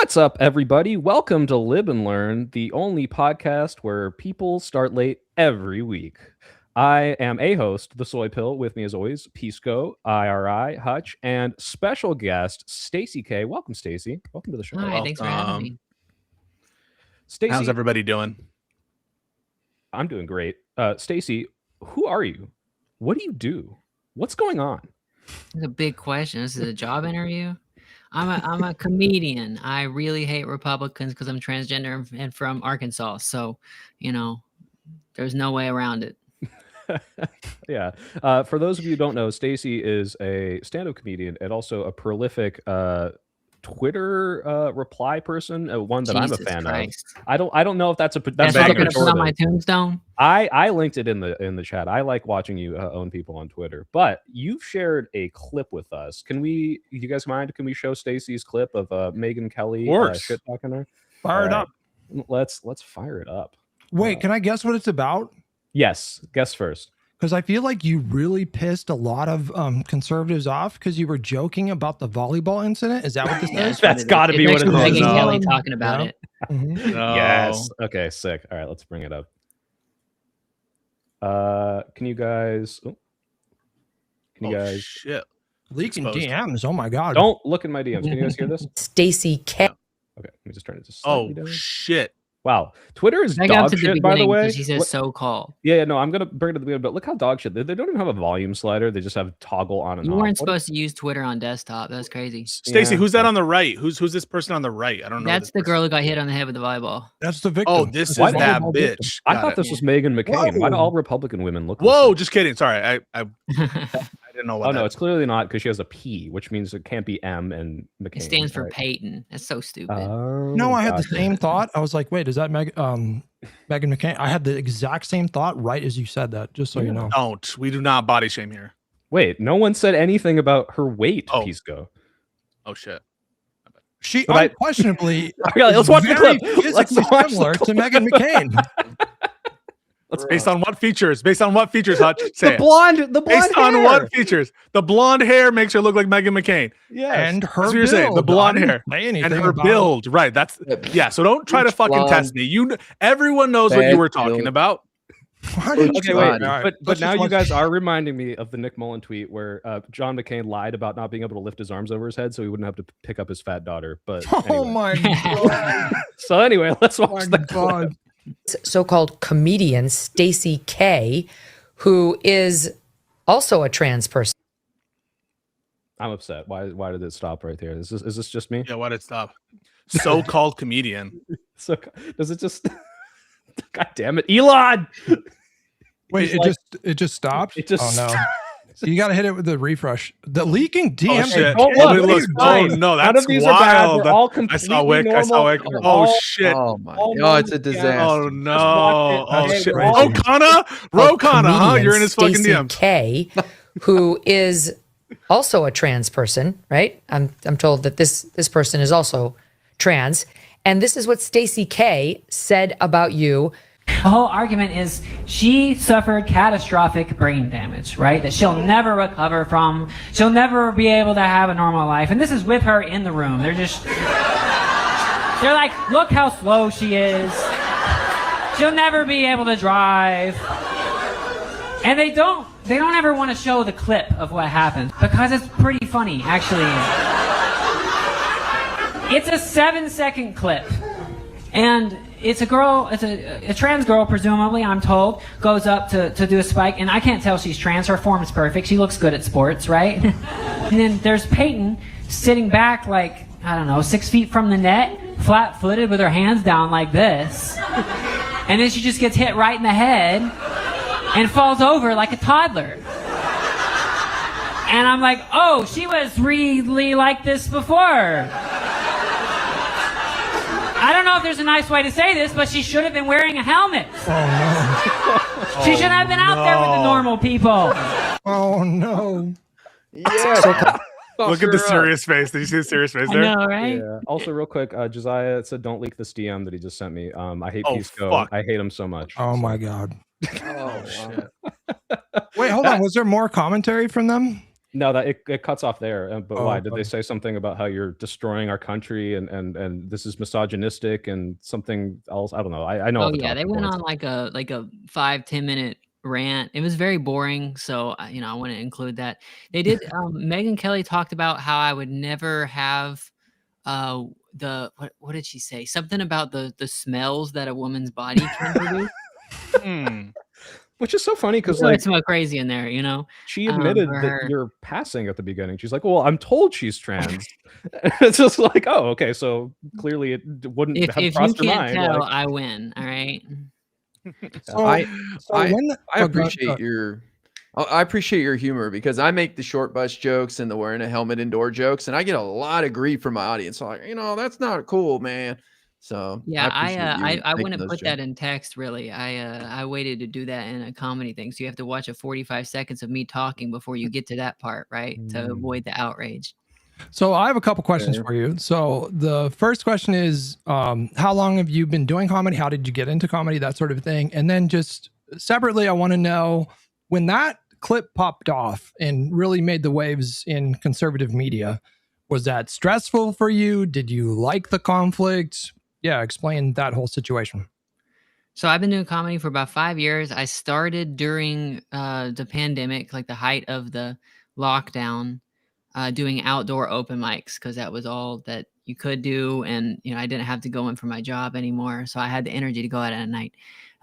What's up, everybody? Welcome to Live and Learn, the only podcast where people start late every week. I am a host, the Soy Pill. With me, as always, Pisco, IRI, Hutch, and special guest Stacy K. Welcome, Stacy. Welcome to the show. Hi, thanks for having me. Stacy, how's everybody doing? I'm doing great. Stacy, who are you? What do you do? What's going on? It's a big question. This is a job interview. I'm a comedian. I really hate Republicans because I'm transgender and from Arkansas. So, there's no way around it. Yeah. For those of you who don't know, Stacy is a stand-up comedian and also a prolific Twitter reply person, one that I'm a fan of. I don't know if that's a that's not going to put on my tombstone. I linked it in the chat. I like watching you own people on Twitter, but you've shared a clip with us. You guys mind? Can we show Stacy's clip of Megyn Kelly shit talking her? Fire it up. Let's fire it up. Wait, can I guess what it's about? Yes, guess first. Because I feel like you really pissed a lot of conservatives off because you were joking about the volleyball incident. Is that what this is? That's got to be what it is. Megyn Kelly talking about it. Mm-hmm. No. Yes. Okay, sick. All right, let's bring it up. Can you guys... Shit. Leaking Exposed. DMs. Oh, my God. Don't look in my DMs. Can you guys hear this? Stacy K. Okay, let me just turn it to slightly down. Shit. Wow, Twitter is Back up dog to the shit, by the beginning, way. 'cause he says so-called. Yeah, no, I'm gonna bring it to the beginning, but look how dog shit. They don't even have a volume slider. They just have toggle on and You off. weren't supposed to use Twitter on desktop. That's crazy. Stacy, Yeah. who's that on the right? Who's this person on the right? I don't know. That's the girl who got hit on the head with the volleyball. That's the victim. Oh, this is Why that did- bitch. I Got thought it. this was Meghan McCain. Why do Whoa. all Republican women look? Whoa, Like just kidding. Sorry, I didn't know what. oh no, that it's clearly not because she has a P, which means it can't be M and McCain. It stands for right? Peyton. That's so stupid. Oh, No, I had the gotcha. same thought. I was like, wait, is that Megyn McCain? I had the exact same thought right as you said that, just so you know. Don't. We do not body shame here. Wait, no one said anything about her weight. Oh. Pisco. Oh shit. She But I- unquestionably Okay, let's watch the very clip. Let's physically watch the similar to clip. Megyn McCain. Based on what features? Based on what features, Hutch? Say The it. blonde Based hair. on what features? The blonde hair makes her look like Meghan McCain. Yes. And her That's what you're saying, the build. blonde I didn't hair. say anything And her about- build, right? That's yeah. So don't try to Which fucking test blonde? me. Everyone knows what you Bad were talking build. about. Why did Okay, you- wait, All right, but let's now just you watch- guys are reminding me of the Nick Mullen tweet where John McCain lied about not being able to lift his arms over his head so he wouldn't have to pick up his fat daughter. But Oh anyway. my God. So anyway, let's Oh watch my the God. clip. So-called comedian Stacy K, who is also a trans person. I'm upset. Why did it stop right there? Is this just me? Yeah, why did it stop? So-called comedian. So does it just? God damn it, Elon! Wait, He's it just stopped? It just. Oh no. So you got to hit it with the refresh. The leaking DM. Oh shit! don't Oh, look, it looks- it's fine. oh no, None that's of these are bad. wild. We're all I completely saw Wick. I saw Wick. normal. Oh All- shit! Oh my all God, it's a normal. disaster. Oh watch no! it. Oh Hey, shit! we're all- Rokana, huh? You're in his fucking Stacy DMs. K, who is also a trans person, right? I'm told that this person is also trans, and this is what Stacy K said about you. The whole argument is she suffered catastrophic brain damage, right? That she'll never recover from. She'll never be able to have a normal life. And this is with her in the room. They're like, look how slow she is. She'll never be able to drive. And they don't ever want to show the clip of what happened because it's pretty funny, actually. It's a 7-second clip. And it's a girl, it's a trans girl, presumably, I'm told, goes up to do a spike, and I can't tell she's trans. Her form is perfect. She looks good at sports, right? And then there's Peyton sitting back like, I don't know, 6 feet from the net, flat-footed with her hands down like this. And then she just gets hit right in the head and falls over like a toddler. And I'm like, oh, she was really like this before. I don't know if there's a nice way to say this, but she should have been wearing a helmet. Oh She should have been out there with the normal people. no. Oh no. Yeah. Look at the serious face. Did you see the serious face I there? know, right? Yeah. Also, real quick, Josiah said, "Don't leak this DM that he just sent me." I hate Oh, Pisco. fuck. I hate him so much. Oh my God. Oh, shit. Wait, hold on. Was there more commentary from them? No, that it cuts off there. But Oh, why? Did they okay. say something about how you're destroying our country and this is misogynistic and something else? I don't know. I know all Oh the yeah, they talking went points. on like a 5-10 minute rant. It was very boring, so I want to include that. They did. Megan Kelly talked about how I would never have the what did she say? Something about the smells that a woman's body can produce. Hmm. Which is so funny because Really like smell crazy in there, you know. she For admitted that her. you're passing at the beginning. She's like, "Well, I'm told she's trans." It's just like, "Oh, okay, so clearly it wouldn't have If you crossed your can't mind." tell, Like, I win. All right. So, I so I when the, I oh, go- appreciate your I appreciate your humor because I make the short bus jokes and the wearing a helmet indoor jokes, and I get a lot of grief from my audience. So like, that's not cool, man. So I Yeah, appreciate you I making wouldn't those put jokes. that in text really. I waited to do that in a comedy thing. So you have to watch a 45 seconds of me talking before you get to that part, right? To avoid the outrage. So I have a couple questions Fair. for you. So the first question is, how long have you been doing comedy? How did you get into comedy? That sort of thing. And then just separately, I want to know when that clip popped off and really made the waves in conservative media, was that stressful for you? Did you like the conflict? Yeah, explain that whole situation. So I've been doing comedy for about 5 years. I started during the pandemic, like the height of the lockdown, doing outdoor open mics because that was all that you could do, and I didn't have to go in for my job anymore, so I had the energy to go out at night.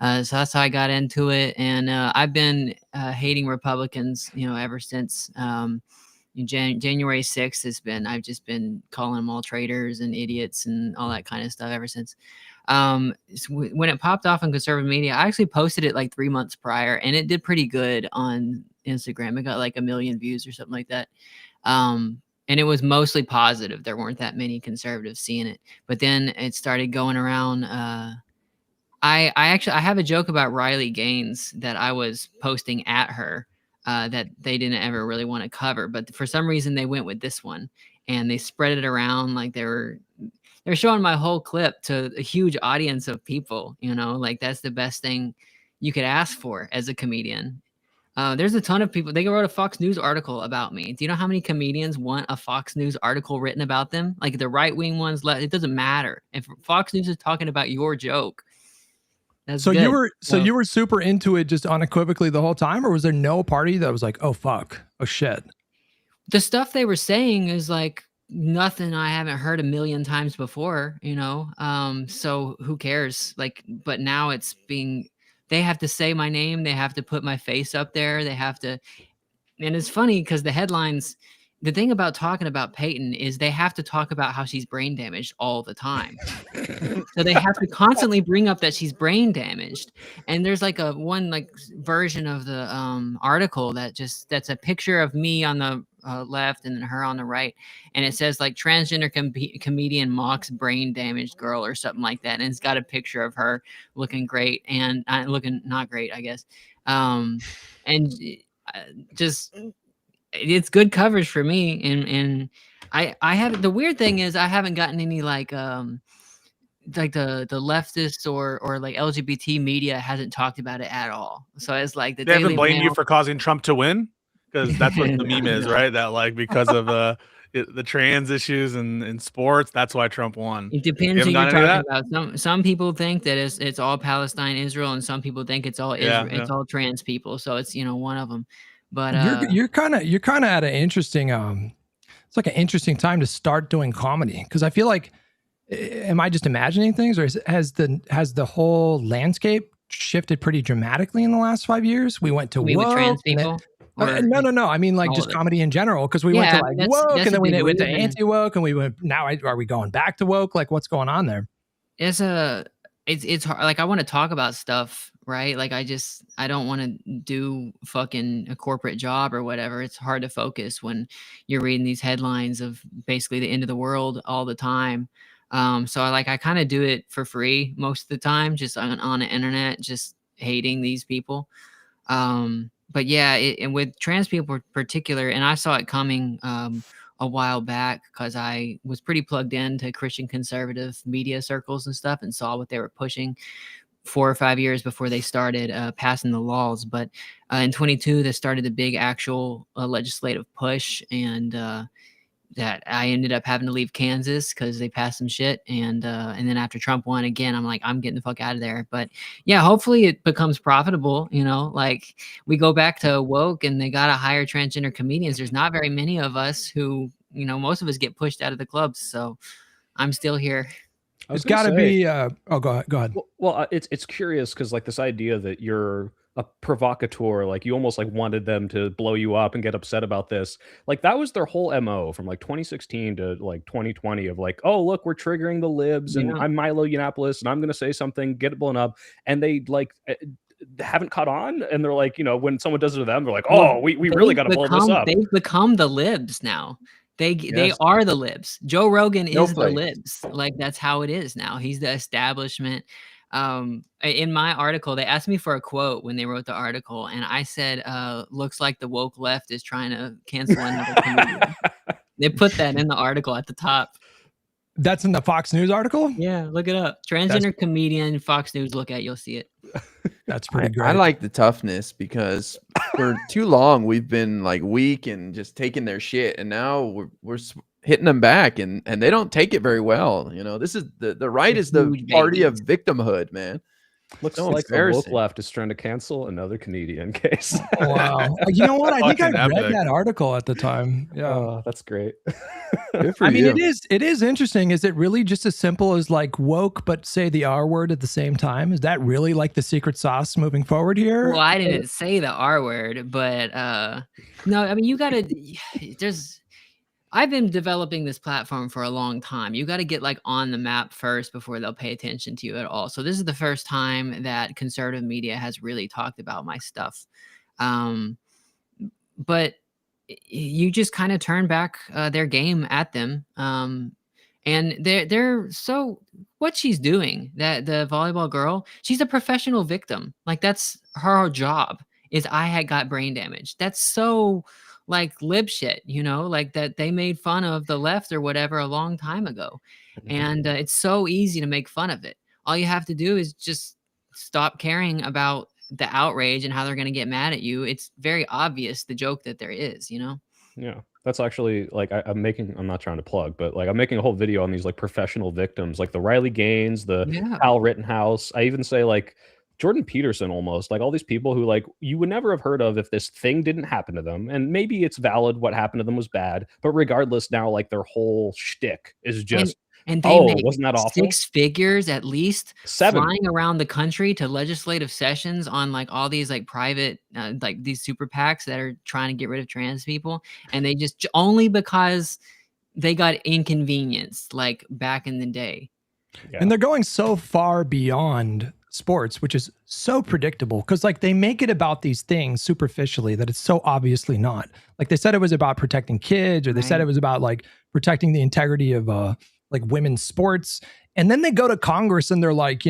So that's how I got into it, and I've been hating Republicans, ever since. January 6th has been. I've just been calling them all traitors and idiots and all that kind of stuff ever since. When it popped off on conservative media, I actually posted it like 3 months prior, and it did pretty good on Instagram. It got like 1 million views or something like that. And it was mostly positive. There weren't that many conservatives seeing it, but then it started going around. I have a joke about Riley Gaines that I was posting at her, that they didn't ever really want to cover, but for some reason they went with this one and they spread it around like they're showing my whole clip to a huge audience of people. Like that's the best thing you could ask for as a comedian. There's a ton of people. They wrote a Fox News article about me. Do you know how many comedians want a Fox News article written about them? Like the right wing ones, it doesn't matter. If Fox News is talking about your joke, that's So good. you were super into it just unequivocally the whole time, or was there no party that was like, oh fuck, oh shit? The stuff they were saying is like nothing I haven't heard a million times before, so who cares? Like, but now they have to say my name, they have to put my face up there, they have to. And it's funny because the thing about talking about Peyton is they have to talk about how she's brain damaged all the time. So they have to constantly bring up that she's brain damaged. And there's like one version of the article that's a picture of me on the left and then her on the right. And it says like transgender comedian mocks brain damaged girl or something like that. And it's got a picture of her looking great and looking not great, I guess. And just it's good coverage for me, and I have the weird thing is I haven't gotten any like the leftists or like LGBT media hasn't talked about it at all. So it's like the They haven't Daily blamed you Mail. for causing Trump to win, because that's what the meme is, right? That like because of the trans issues in sports, that's why Trump won. It depends You who haven't you're gotten any of talking about. Some people think that it's all Palestine, Israel, and some people think it's all Israel, Yeah. it's all trans people. So it's one of them. But You're kind of at an interesting it's like an interesting time to start doing comedy, because I feel like, am I just imagining things, or has the whole landscape shifted pretty dramatically in the last 5 years? We went to you mean with woke, trans and then- people? no. I mean like all just of it? comedy in general, because we went Yeah, to like that's woke, a and then we big went to movement. anti-woke, and we went. Now, are we going back to woke? Like, what's going on there? It's hard. Like I want to talk about stuff, right? Like I don't want to do fucking a corporate job or whatever. It's hard to focus when you're reading these headlines of basically the end of the world all the time. So I kind of do it for free most of the time, just on the internet, just hating these people. But yeah, and with trans people in particular, and I saw it coming a while back because I was pretty plugged into Christian conservative media circles and stuff and saw what they were pushing. 4 or 5 years before they started passing the laws. But in 22, they started the big actual legislative push, and that I ended up having to leave Kansas because they passed some shit. And then after Trump won again, I'm like, I'm getting the fuck out of there. But yeah, hopefully it becomes profitable. Like we go back to woke and they got to hire transgender comedians. There's not very many of us who, most of us get pushed out of the clubs. So I'm still here. There's got to be. Go ahead. Well, it's curious because like this idea that you're a provocateur, like you almost like wanted them to blow you up and get upset about this. Like that was their whole MO from like 2016 to like 2020 of like, oh look, we're triggering the libs, and I'm Milo Yiannopoulos, and I'm gonna say something, get it blown up, and they like haven't caught on, and they're like, when someone does it to them, they're like, oh, we really got to blow this up. They've become the libs now. They are the libs. Joe Rogan is the libs. Like that's how it is now. He's the establishment. In my article, they asked me for a quote when they wrote the article, and I said, looks like the woke left is trying to cancel another comedian. They put that in the article at the top. That's in the Fox News article? Yeah, look it up. Transgender comedian, Fox News, look at, you'll see it. That's pretty great. I like the toughness because for too long we've been like weak and just taking their shit, and now we're hitting them back, and they don't take it very well. This is the right is the party of victimhood, man. Looks like the woke left is trying to cancel another comedian case. Wow. You know what? I think I read that article at the time. Yeah. Oh, that's great. Good for I mean, you. it is interesting. Is it really just as simple as like woke, but say the R word at the same time? Is that really like the secret sauce moving forward here? Well, I didn't say the R word, but no, I mean, you got to, I've been developing this platform for a long time. You got to get like on the map first before they'll pay attention to you at all. So this is the first time that conservative media has really talked about my stuff. But you just kind of turn back their game at them. And they're so what she's doing, that the volleyball girl, she's a professional victim. Like that's her job is I had got brain damage. That's so like lib shit, like that they made fun of the left or whatever a long time ago. And it's so easy to make fun of it. All you have to do is just stop caring about the outrage and how they're going to get mad at you. It's very obvious the joke that there is, Yeah, that's actually like I'm not trying to plug, but like I'm making a whole video on these like professional victims, like the Riley Gaines, the Al Rittenhouse. I even say like Jordan Peterson, almost like all these people who like you would never have heard of if this thing didn't happen to them. And maybe it's valid what happened to them was bad, but regardless, now like their whole shtick is just and they make wasn't that awful? 6 figures at least 7 flying around the country to legislative sessions on like all these like private like these super PACs that are trying to get rid of trans people, and they just only because they got inconvenienced like back in the day. Yeah. And they're going so far beyond sports, which is so predictable because like they make it about these things superficially that it's so obviously not. Like they said it was about protecting kids, or they said it was about like protecting the integrity of like women's sports, and then they go to Congress and they're like,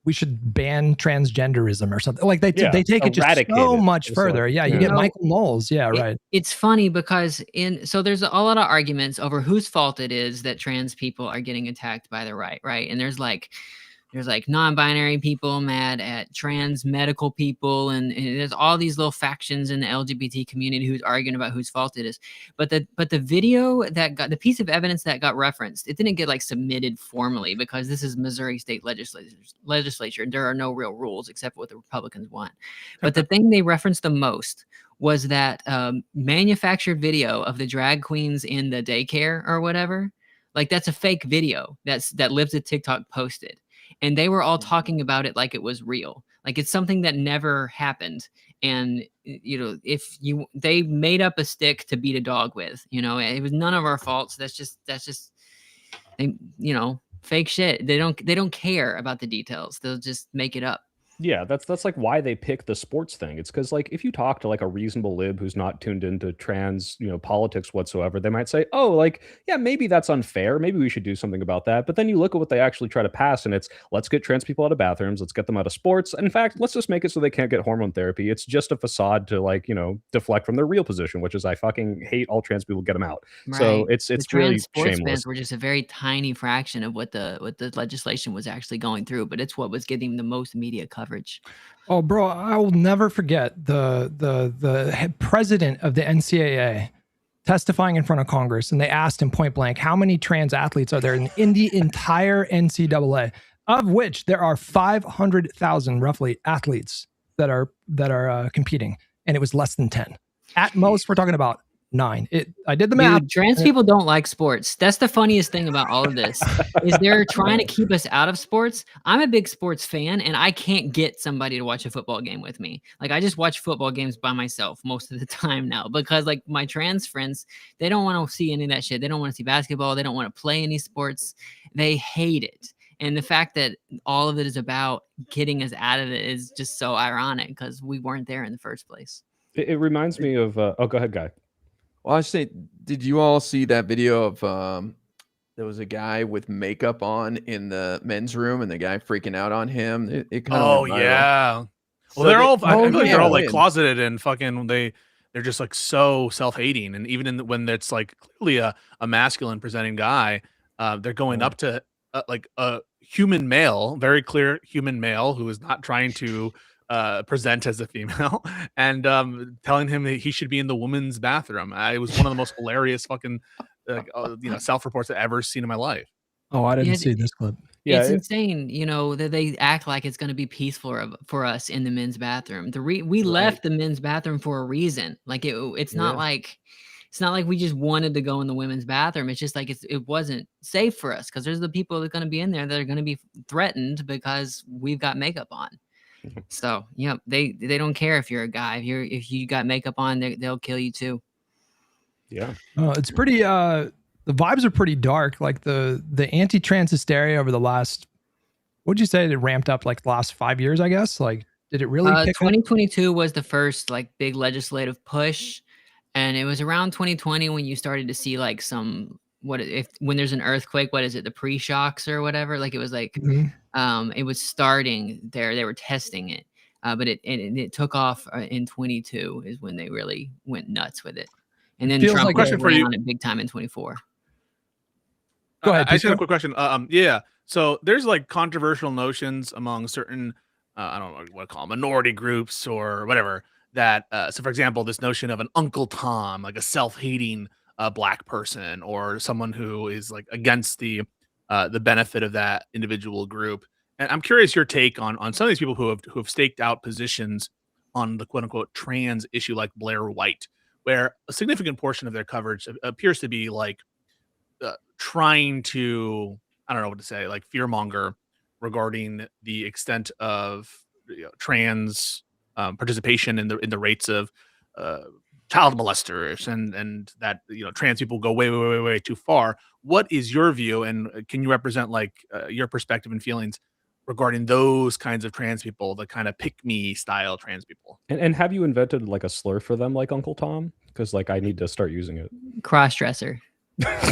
we should ban transgenderism or something. Like they take it just so much further. Yeah, you get Michael Knowles. Yeah, right. It's funny because so there's a lot of arguments over whose fault it is that trans people are getting attacked by the right, and there's like non-binary people mad at trans medical people, and there's all these little factions in the LGBT community who's arguing about whose fault it is. But the video that got the piece of evidence that got referenced, it didn't get like submitted formally because this is Missouri state legislature. There are no real rules except what the Republicans want. But the thing they referenced the most was that manufactured video of the drag queens in the daycare or whatever. Like that's a fake video that Lives at TikTok posted. And they were all talking about it like it was real, like it's something that never happened. And they made up a stick to beat a dog with. It was none of our faults. That's just fake shit. They don't care about the details. They'll just make it up. Yeah, that's like why they pick the sports thing. It's because like if you talk to like a reasonable lib who's not tuned into trans, politics whatsoever, they might say, "Oh, like yeah, maybe that's unfair. Maybe we should do something about that." But then you look at what they actually try to pass, and it's let's get trans people out of bathrooms, let's get them out of sports. In fact, let's just make it so they can't get hormone therapy. It's just a facade to like deflect from their real position, which is I fucking hate all trans people. Get them out. So Right. it's The really trans sports shameless. bans were just a very tiny fraction of what the legislation was actually going through, but it's what was getting the most media coverage. Oh, bro, I will never forget the president of the NCAA testifying in front of Congress, and they asked him point blank, "How many trans athletes are there in the entire NCAA?" Of which there are 500,000 roughly athletes that are competing, and it was less than 10. At most, we're talking about 9. I did the math. Dude, trans people don't like sports. That's the funniest thing about all of this is they're trying to keep us out of sports. I'm a big sports fan, and I can't get somebody to watch a football game with me. Like I just watch football games by myself most of the time now because like my trans friends, they don't want to see any of that shit. They don't want to see basketball. They don't want to play any sports. They hate it. And the fact that all of it is about getting us out of it is just so ironic because we weren't there in the first place. It reminds me of go ahead, Guy. Well, I say, did you all see that video of there was a guy with makeup on in the men's room and the guy freaking out on him? It kind of went viral. Yeah. So Well, they're all. I feel like they're all like yeah. closeted and fucking. They're just like so self-hating, and even when it's like clearly a masculine presenting guy, they're going up to like a human male, very clear human male who is not trying to present as a female, and telling him that he should be in the woman's bathroom. It was one of the most hilarious fucking self-reports I've ever seen in my life. Oh, I didn't see this clip. Yeah, it's insane, that they act like it's going to be peaceful for us in the men's bathroom. We left the men's bathroom for a reason. Like it's not like we just wanted to go in the women's bathroom. It's just like it wasn't safe for us because there's the people that are going to be in there that are going to be threatened because we've got makeup on. So yeah, they don't care if you're a guy. If you got makeup on, they'll kill you too. Yeah. It's pretty. The vibes are pretty dark. Like the anti-trans hysteria over the last. What'd you say? It ramped up like the last 5 years, I guess. Like, did it really? 2022 was the first like big legislative push, and it was around 2020 when you started to see like some when there's an earthquake, what is it? The pre-shocks or whatever. Like it was like. It was starting there. They were testing it, but it took off in 22 is when they really went nuts with it. And then Trump question for you on it big time in 24. Go ahead. I just have a quick question. Yeah. So there's like controversial notions among certain, I don't know what to call them, minority groups or whatever. That so, for example, this notion of an Uncle Tom, like a self-hating black person, or someone who is like against the benefit of that individual group. And I'm curious your take on some of these people who have staked out positions on the quote unquote trans issue, like Blair White, where a significant portion of their coverage appears to be like trying to, I don't know what to say, like fearmonger regarding the extent of trans participation in the rates of child molesters and that trans people go way too far. What is your view, and can you represent like your perspective and feelings regarding those kinds of trans people, the kind of pick me style trans people? And have you invented like a slur for them like Uncle Tom? Because like I need to start using it. Cross-dresser.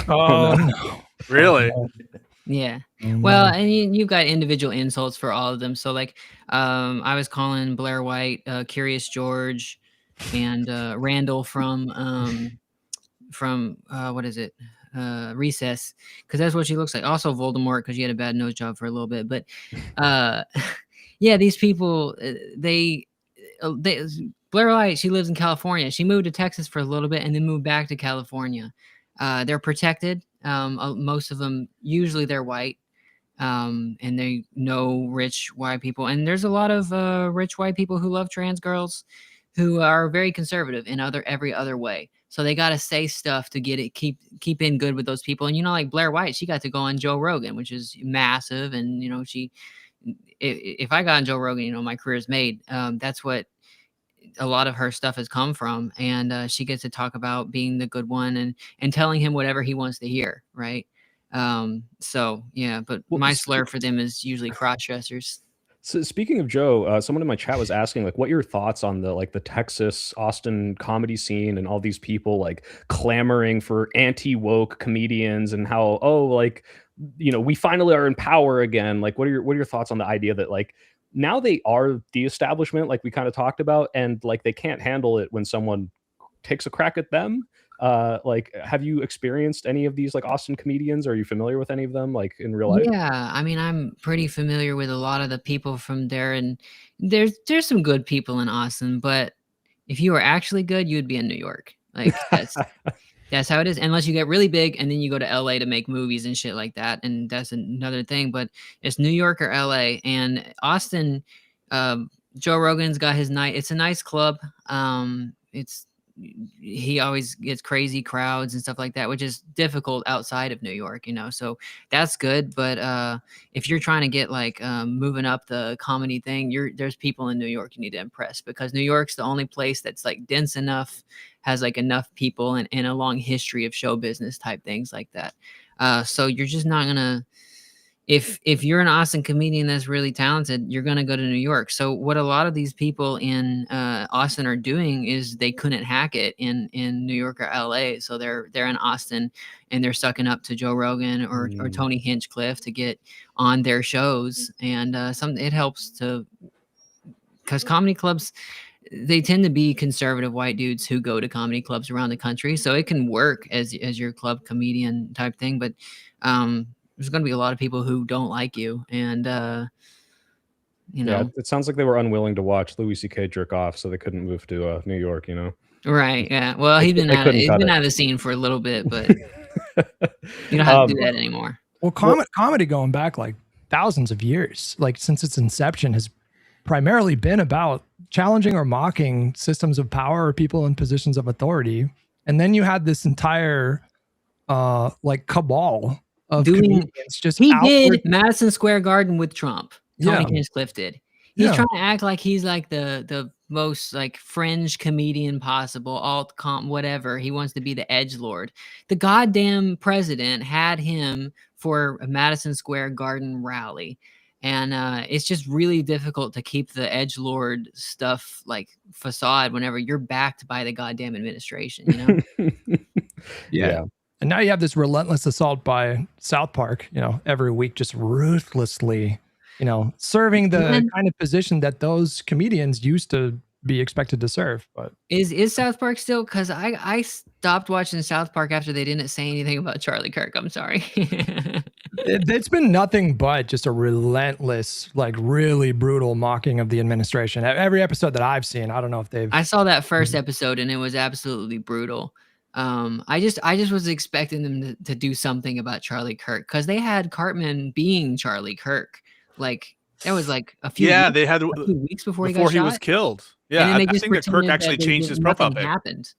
Oh no. Really? Yeah. Well, and you've got individual insults for all of them. So like I was calling Blair White Curious George and Randall from what is it? Recess, because that's what she looks like. Also Voldemort, because she had a bad nose job for a little bit. But yeah, these people, they Blair White, she lives in California. She moved to Texas for a little bit and then moved back to California. They're protected. Most of them, usually they're white, and they know rich white people. And there's a lot of rich white people who love trans girls who are very conservative in every other way. So they got to say stuff to get it, keep in good with those people. And, like Blair White, she got to go on Joe Rogan, which is massive. And, if I got on Joe Rogan, my career is made. That's what a lot of her stuff has come from. And she gets to talk about being the good one and telling him whatever he wants to hear. Right. So, yeah, but my slur for them is usually cross-dressers. So speaking of Joe, someone in my chat was asking like what your thoughts on the Texas Austin comedy scene and all these people like clamoring for anti-woke comedians and how we finally are in power again. Like what are your thoughts on the idea that like now they are the establishment like we kind of talked about and like they can't handle it when someone takes a crack at them? Like have you experienced any of these like Austin comedians? Are you familiar with any of them like in real life? Yeah, I mean, I'm pretty familiar with a lot of the people from there, and there's some good people in Austin, but if you were actually good, you would be in New York. Like that's how it is. Unless you get really big and then you go to LA to make movies and shit like that, and that's another thing. But it's New York or LA, and Austin. Joe Rogan's got his night. It's a nice club. He always gets crazy crowds and stuff like that, which is difficult outside of New York, so that's good. But if you're trying to get like moving up the comedy thing, there's people in New York you need to impress, because New York's the only place that's like dense enough, has like enough people and a long history of show business type things like that. So you're just not gonna, if you're an Austin comedian that's really talented, you're going to go to New York. So what a lot of these people in Austin are doing is they couldn't hack it in New York or LA. So they're in Austin and they're sucking up to Joe Rogan or Tony Hinchcliffe to get on their shows. And it helps to, because comedy clubs, they tend to be conservative white dudes who go to comedy clubs around the country. So it can work as your club comedian type thing. But there's going to be a lot of people who don't like you. And, Yeah, it sounds like they were unwilling to watch Louis C.K. jerk off, so they couldn't move to New York, Right. Yeah. Well, he's been out of the scene for a little bit, but you don't have to do that anymore. Well, comedy going back like thousands of years, like since its inception, has primarily been about challenging or mocking systems of power or people in positions of authority. And then you had this entire like cabal of comedians just did Madison Square Garden with Trump. Tony Hinchcliffe did. He's trying to act like he's like the most like fringe comedian possible, alt comp, whatever. He wants to be the edgelord. The goddamn president had him for a Madison Square Garden rally. And it's just really difficult to keep the edgelord stuff like facade whenever you're backed by the goddamn administration, Yeah. And now you have this relentless assault by South Park, every week, just ruthlessly, serving the kind of position that those comedians used to be expected to serve. But is South Park still? Because I stopped watching South Park after they didn't say anything about Charlie Kirk. I'm sorry. It's been nothing but just a relentless, like really brutal mocking of the administration. Every episode that I've seen, I don't know if they've. I saw that first episode and it was absolutely brutal. I just was expecting them to do something about Charlie Kirk, because they had Cartman being Charlie Kirk. Like that was like a few weeks before he was killed. Yeah, I think that Kirk actually changed his profile pic. Happened.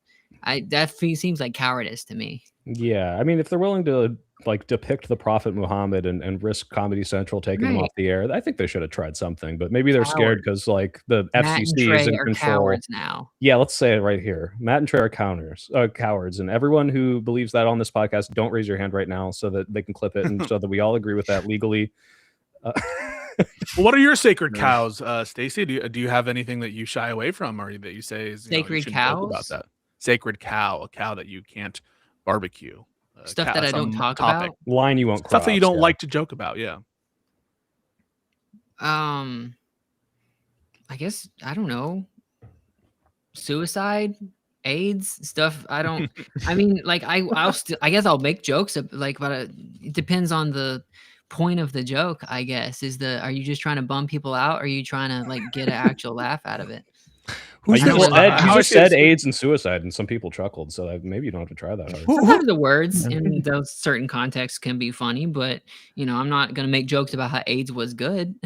That seems like cowardice to me. Yeah, I mean, if they're willing to like depict the Prophet Muhammad and risk Comedy Central taking them off the air, I think they should have tried something. But maybe they're scared because like the FCC is in control. Cowards now. Yeah, let's say it right here. Matt and Trey are cowards, and everyone who believes that on this podcast, don't raise your hand right now so that they can clip it and so that we all agree with that legally. What are your sacred cows, Stacy? Do you have anything that you shy away from, or that you say is sacred cows? About that sacred cow, a cow that you can't barbecue, stuff that I don't talk about, line you won't cross, stuff that you don't like to joke about. Yeah. I guess I don't know. Suicide, AIDS stuff. I don't. I mean, like I guess I'll make jokes like, but it depends on the point of the joke. I guess are you just trying to bum people out, or are you trying to like get an actual laugh out of it? You just said AIDS and suicide, and some people chuckled. So maybe you don't have to try that hard. Sometimes the words in those certain contexts can be funny, but I'm not gonna make jokes about how AIDS was good.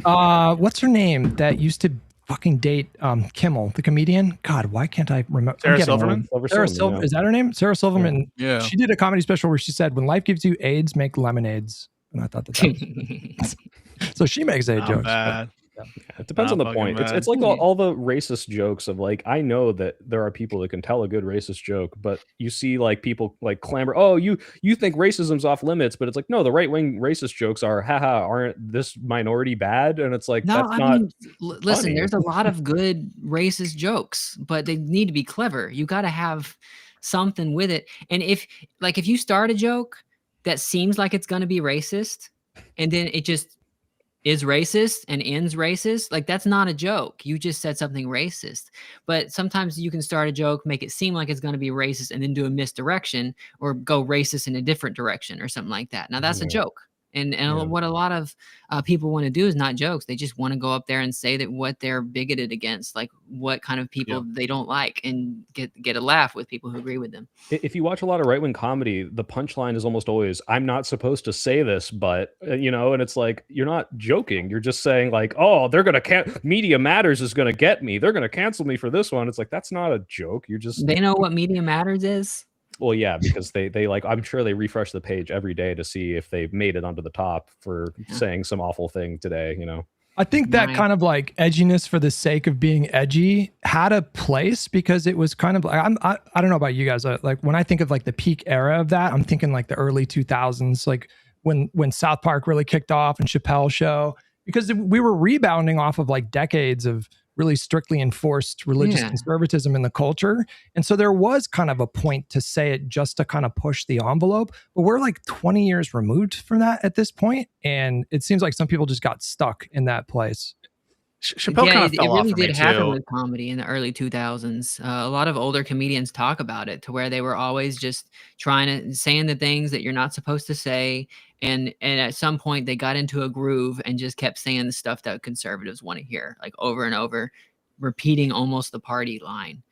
What's her name that used to fucking date Kimmel, the comedian? God, why can't I remember? Sarah Silverman. Is that her name? Sarah Silverman. Yeah. She did a comedy special where she said, "When life gives you AIDS, make lemonades." And I thought that. So she makes AIDS jokes. It depends on the point. It's like all the racist jokes of like, I know that there are people that can tell a good racist joke, but you see like people like clamor, oh, you think racism's off limits, but it's like, no, the right wing racist jokes are, haha, aren't this minority bad? And it's like, No, that's I not mean, listen, funny. there's a lot of good racist jokes, but they need to be clever. You got to have something with it. And if you start a joke that seems like it's going to be racist, and then it just is racist and ends racist, like that's not a joke. You just said something racist. But sometimes you can start a joke, make it seem like it's going to be racist, and then do a misdirection or go racist in a different direction or something like that. Now that's a joke. And what a lot of people want to do is not jokes. They just want to go up there and say that what they're bigoted against, like what kind of people they don't like, and get a laugh with people who agree with them. If you watch a lot of right-wing comedy, the punchline is almost always, I'm not supposed to say this, but, and it's like, you're not joking. You're just saying like, oh, they're going to, Media Matters is going to get me. They're going to cancel me for this one. It's like, that's not a joke. You're just... They know what Media Matters is? Well, yeah, because they like, I'm sure they refresh the page every day to see if they've made it onto the top for saying some awful thing today, I think that kind of like edginess for the sake of being edgy had a place, because it was kind of like, I don't know about you guys, like when I think of like the peak era of that, I'm thinking like the early 2000s, like when South Park really kicked off and Chappelle Show, because we were rebounding off of like decades of really strictly enforced religious conservatism in the culture. And so there was kind of a point to say it just to kind of push the envelope. But we're like 20 years removed from that at this point, and it seems like some people just got stuck in that place. Chappelle kind of fell off for me, it really did happen too. with comedy in the early 2000s. A lot of older comedians talk about it, to where they were always just saying the things that you're not supposed to say. And at some point they got into a groove and just kept saying the stuff that conservatives want to hear, like over and over, repeating almost the party line.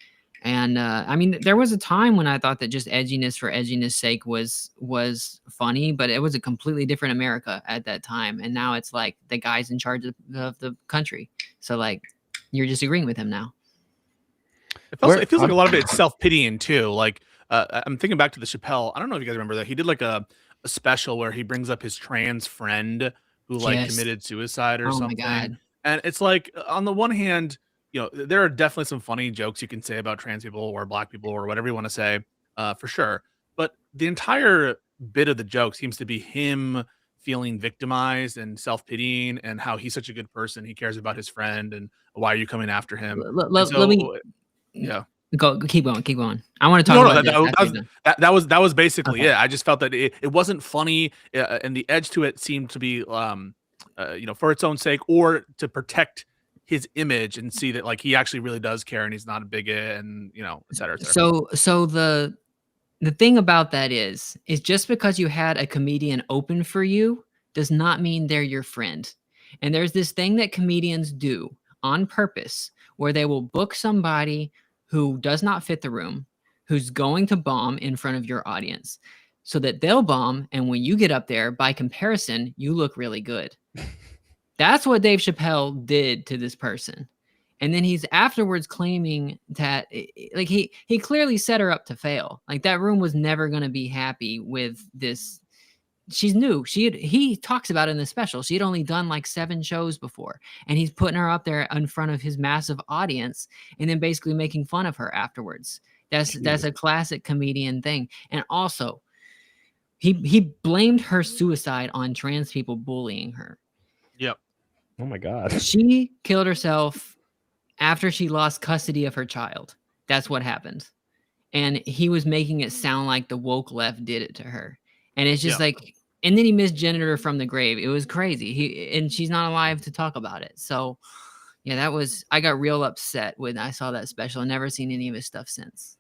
And I mean, there was a time when I thought that just edginess for edginess sake was funny, but it was a completely different America at that time. And now it's like the guy's in charge of the country. So like, you're disagreeing with him now. It feels like a lot of it's self-pitying too. Like I'm thinking back to the Chappelle. I don't know if you guys remember that. He did like a special where he brings up his trans friend who like committed suicide or something. My God. And it's like, on the one hand, there are definitely some funny jokes you can say about trans people or black people or whatever you want to say, for sure. But the entire bit of the joke seems to be him feeling victimized and self-pitying, and how he's such a good person. He cares about his friend, and why are you coming after him? Let me keep going. I want to talk about that was basically it. I just felt that it wasn't funny, and the edge to it seemed to be for its own sake, or to protect his image and see that like he actually really does care and he's not a bigot, and et cetera, et cetera. So the thing about that is just because you had a comedian open for you does not mean they're your friend. And there's this thing that comedians do on purpose, where they will book somebody who does not fit the room, who's going to bomb in front of your audience, so that they'll bomb. And when you get up there, by comparison, you look really good. That's what Dave Chappelle did to this person. And then he's afterwards claiming that like he clearly set her up to fail. Like that room was never going to be happy with this. She's new. He talks about it in the special. She had only done like 7 shows before, and he's putting her up there in front of his massive audience and then basically making fun of her afterwards. That's a classic comedian thing. And also he blamed her suicide on trans people bullying her. Yep. Oh my God. She killed herself after she lost custody of her child. That's what happened. And he was making it sound like the woke left did it to her. And it's just like, and then he misgendered her from the grave. It was crazy. And she's not alive to talk about it. So yeah, I got real upset when I saw that special. I've never seen any of his stuff since.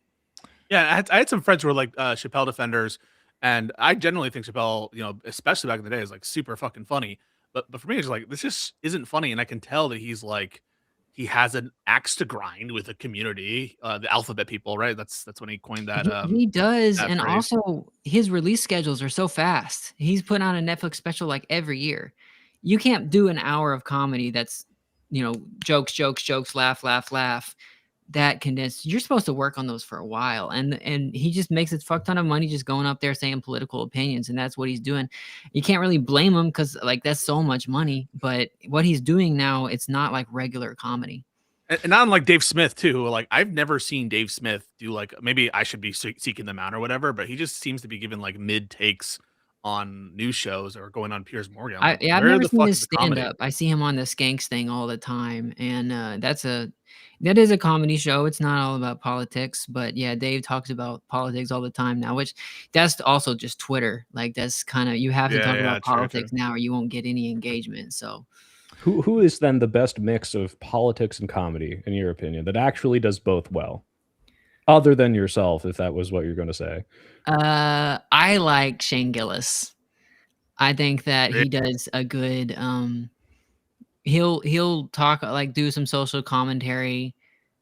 Yeah. I had some friends who were like Chappelle defenders, and I generally think Chappelle, especially back in the day, is like super fucking funny. But for me, it's like, this just isn't funny. And I can tell that he's like, he has an axe to grind with a community, the alphabet people, right? That's when he coined that. He does. that And phrase. also his release schedules are so fast. He's putting out a Netflix special like every year. You can't do an hour of comedy that's, jokes, laugh, that condensed. You're supposed to work on those for a while, and he just makes a fuck ton of money just going up there saying political opinions, and that's what he's doing. You can't really blame him because like that's so much money, but what he's doing now, it's not like regular comedy. And not unlike Dave Smith too, who, like, I've never seen Dave Smith do, like, maybe I should be seeking them out or whatever, but he just seems to be giving like mid takes on news shows or going on Piers Morgan. I'm like, I've where never the seen fuck his is the comedy? stand up. I see him on the Skanks thing all the time, and that is a comedy show. It's not all about politics, but yeah, Dave talks about politics all the time now, which that's also just Twitter. Like that's kind of, you have to Yeah, talk yeah, about true, politics now, or you won't get any engagement. So Who is then the best mix of politics and comedy, in your opinion, that actually does both well? Other than yourself, if that was what you're going to say. I like Shane Gillis. I think that he does a good he'll talk, like do some social commentary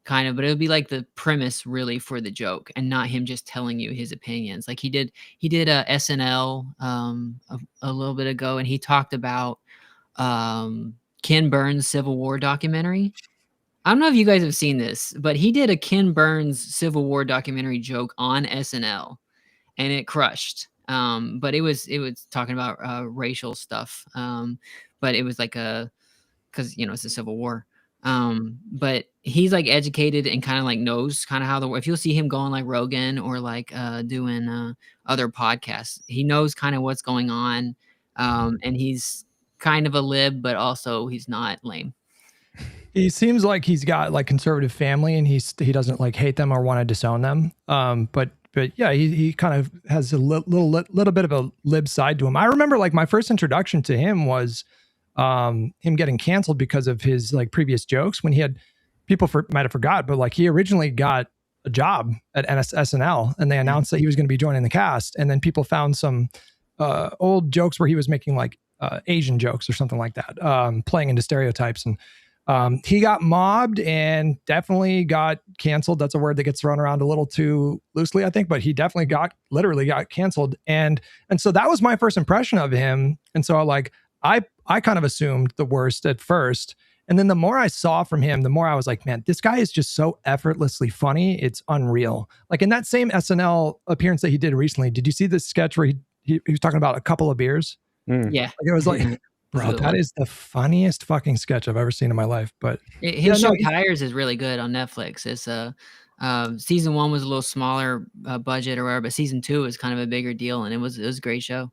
kind of, but it'll be like the premise really for the joke and not him just telling you his opinions. Like he did a SNL a little bit ago, and he talked about Ken Burns' Civil War documentary. I don't know if you guys have seen this, but he did a Ken Burns Civil War documentary joke on SNL, and it crushed. But it was talking about racial stuff. But it was like because it's a Civil War. But he's like educated and kind of like knows kind of how if you'll see him going like Rogan or like doing other podcasts, he knows kind of what's going on. And he's kind of a lib, but also he's not lame. He seems like he's got like conservative family, and he doesn't like hate them or want to disown them. But yeah, he kind of has a little bit of a lib side to him. I remember like my first introduction to him was him getting canceled because of his like previous jokes when he had people might have forgot, but like he originally got a job at SNL, and they announced that he was going to be joining the cast, and then people found some old jokes where he was making like Asian jokes or something like that, playing into stereotypes, and he got mobbed and definitely got canceled. That's a word that gets thrown around a little too loosely, I think, but he definitely literally got canceled. And so that was my first impression of him. And so like, I kind of assumed the worst at first. And then the more I saw from him, the more I was like, man, this guy is just so effortlessly funny. It's unreal. Like in that same SNL appearance that he did recently, did you see this sketch where he was talking about a couple of beers? Yeah. Like it was like, bro, that is the funniest fucking sketch I've ever seen in my life. But his show Tires is really good on Netflix. It's season 1 was a little smaller budget or whatever, but season 2 is kind of a bigger deal, and it was a great show.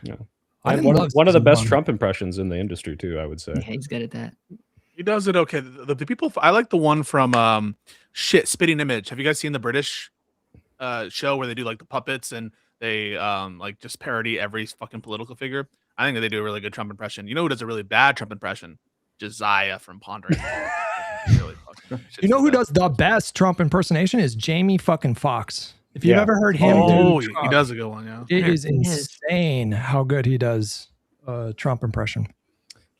Yeah, one of the best Trump impressions in the industry too, I would say. Yeah, he's good at that. He does it okay. The people, I like the one from Spitting Image. Have you guys seen the British show where they do like the puppets and they like just parody every fucking political figure? I think that they do a really good Trump impression. You know who does a really bad Trump impression? Josiah from Pondering. Really you know who does the best Trump impersonation is Jamie fucking Foxx. If you've ever heard him do Trump, he does a good one, yeah. It is insane how good he does Trump impression.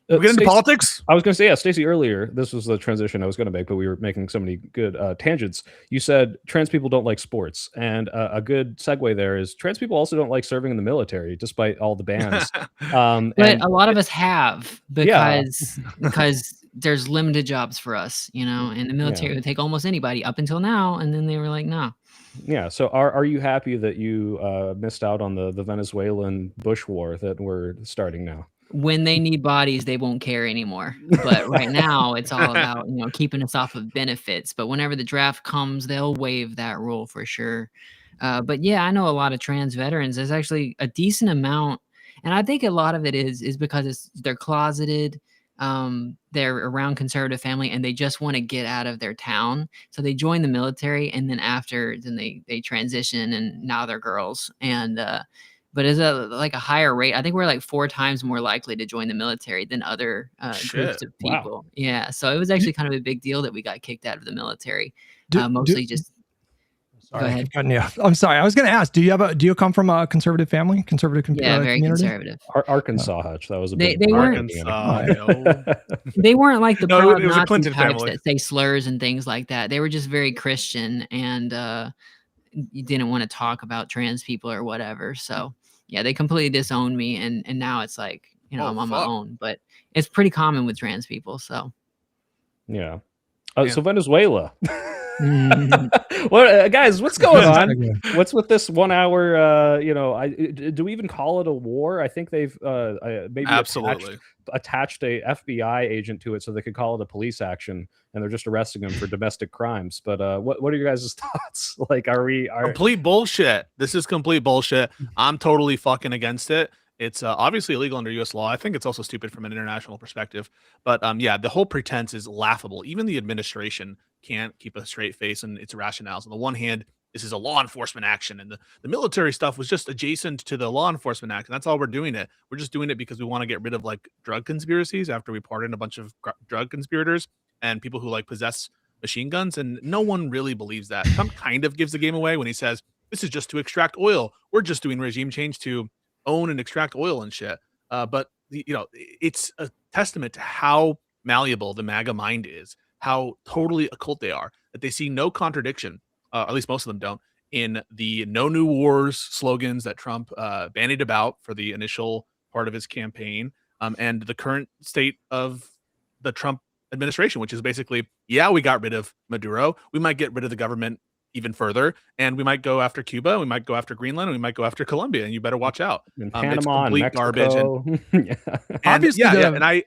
We get into politics? I was going to say, yeah, Stacy, earlier, this was the transition I was going to make, but we were making so many good tangents. You said trans people don't like sports. And a good segue there is trans people also don't like serving in the military, despite all the bans. But a lot of us have because there's limited jobs for us, and the military would take almost anybody up until now. And then they were like, no. Yeah. So are you happy that you missed out on the Venezuelan Bush war that we're starting now? When they need bodies, they won't care anymore. But right now, it's all about keeping us off of benefits. But whenever the draft comes, they'll waive that rule for sure. But yeah, I know a lot of trans veterans. There's actually a decent amount, and I think a lot of it is because they're closeted. They're around conservative family, and they just want to get out of their town. So they join the military, and then they transition, and now they're girls. And but it's a higher rate. I think we're like 4 times more likely to join the military than other groups of people. Wow. Yeah. So it was actually kind of a big deal that we got kicked out of the military. Go ahead. I'm sorry. I was going to ask, do you come from a conservative family? Very community? Conservative. Arkansas, Hutch. That was a big they weren't they weren't like the Nazi types that say slurs and things like that. They were just very Christian, and you didn't want to talk about trans people or whatever. So yeah, they completely disowned me, and now it's like, I'm on my own, but it's pretty common with trans people. So yeah. So Venezuela. Well, guys, what's going on? Okay. What's with this 1 hour? Do we even call it a war? I think they've maybe Absolutely. attached a FBI agent to it so they could call it a police action, and they're just arresting him for domestic crimes. But what are your guys' thoughts? Like, are Complete bullshit. This is complete bullshit. I'm totally fucking against it. It's obviously illegal under U.S. law. I think it's also stupid from an international perspective. But yeah, the whole pretense is laughable. Even the administration can't keep a straight face in its rationales. On the one hand, this is a law enforcement action, and the military stuff was just adjacent to the law enforcement act. And that's all we're doing it. We're just doing it because we want to get rid of like drug conspiracies after we pardon a bunch of drug conspirators and people who like possess machine guns. And no one really believes that. Trump kind of gives the game away when he says this is just to extract oil. We're just doing regime change to own and extract oil and shit. But it's a testament to how malleable the MAGA mind is, how totally occult they are, that they see no contradiction, at least most of them don't, in the no new wars slogans that Trump bandied about for the initial part of his campaign, and the current state of the Trump administration, which is basically, yeah, we got rid of Maduro. We might get rid of the government even further, and we might go after Cuba, we might go after Greenland, and we might go after Colombia, and you better watch out. in It's Panama and complete Mexico? garbage. Yeah. Obviously, And I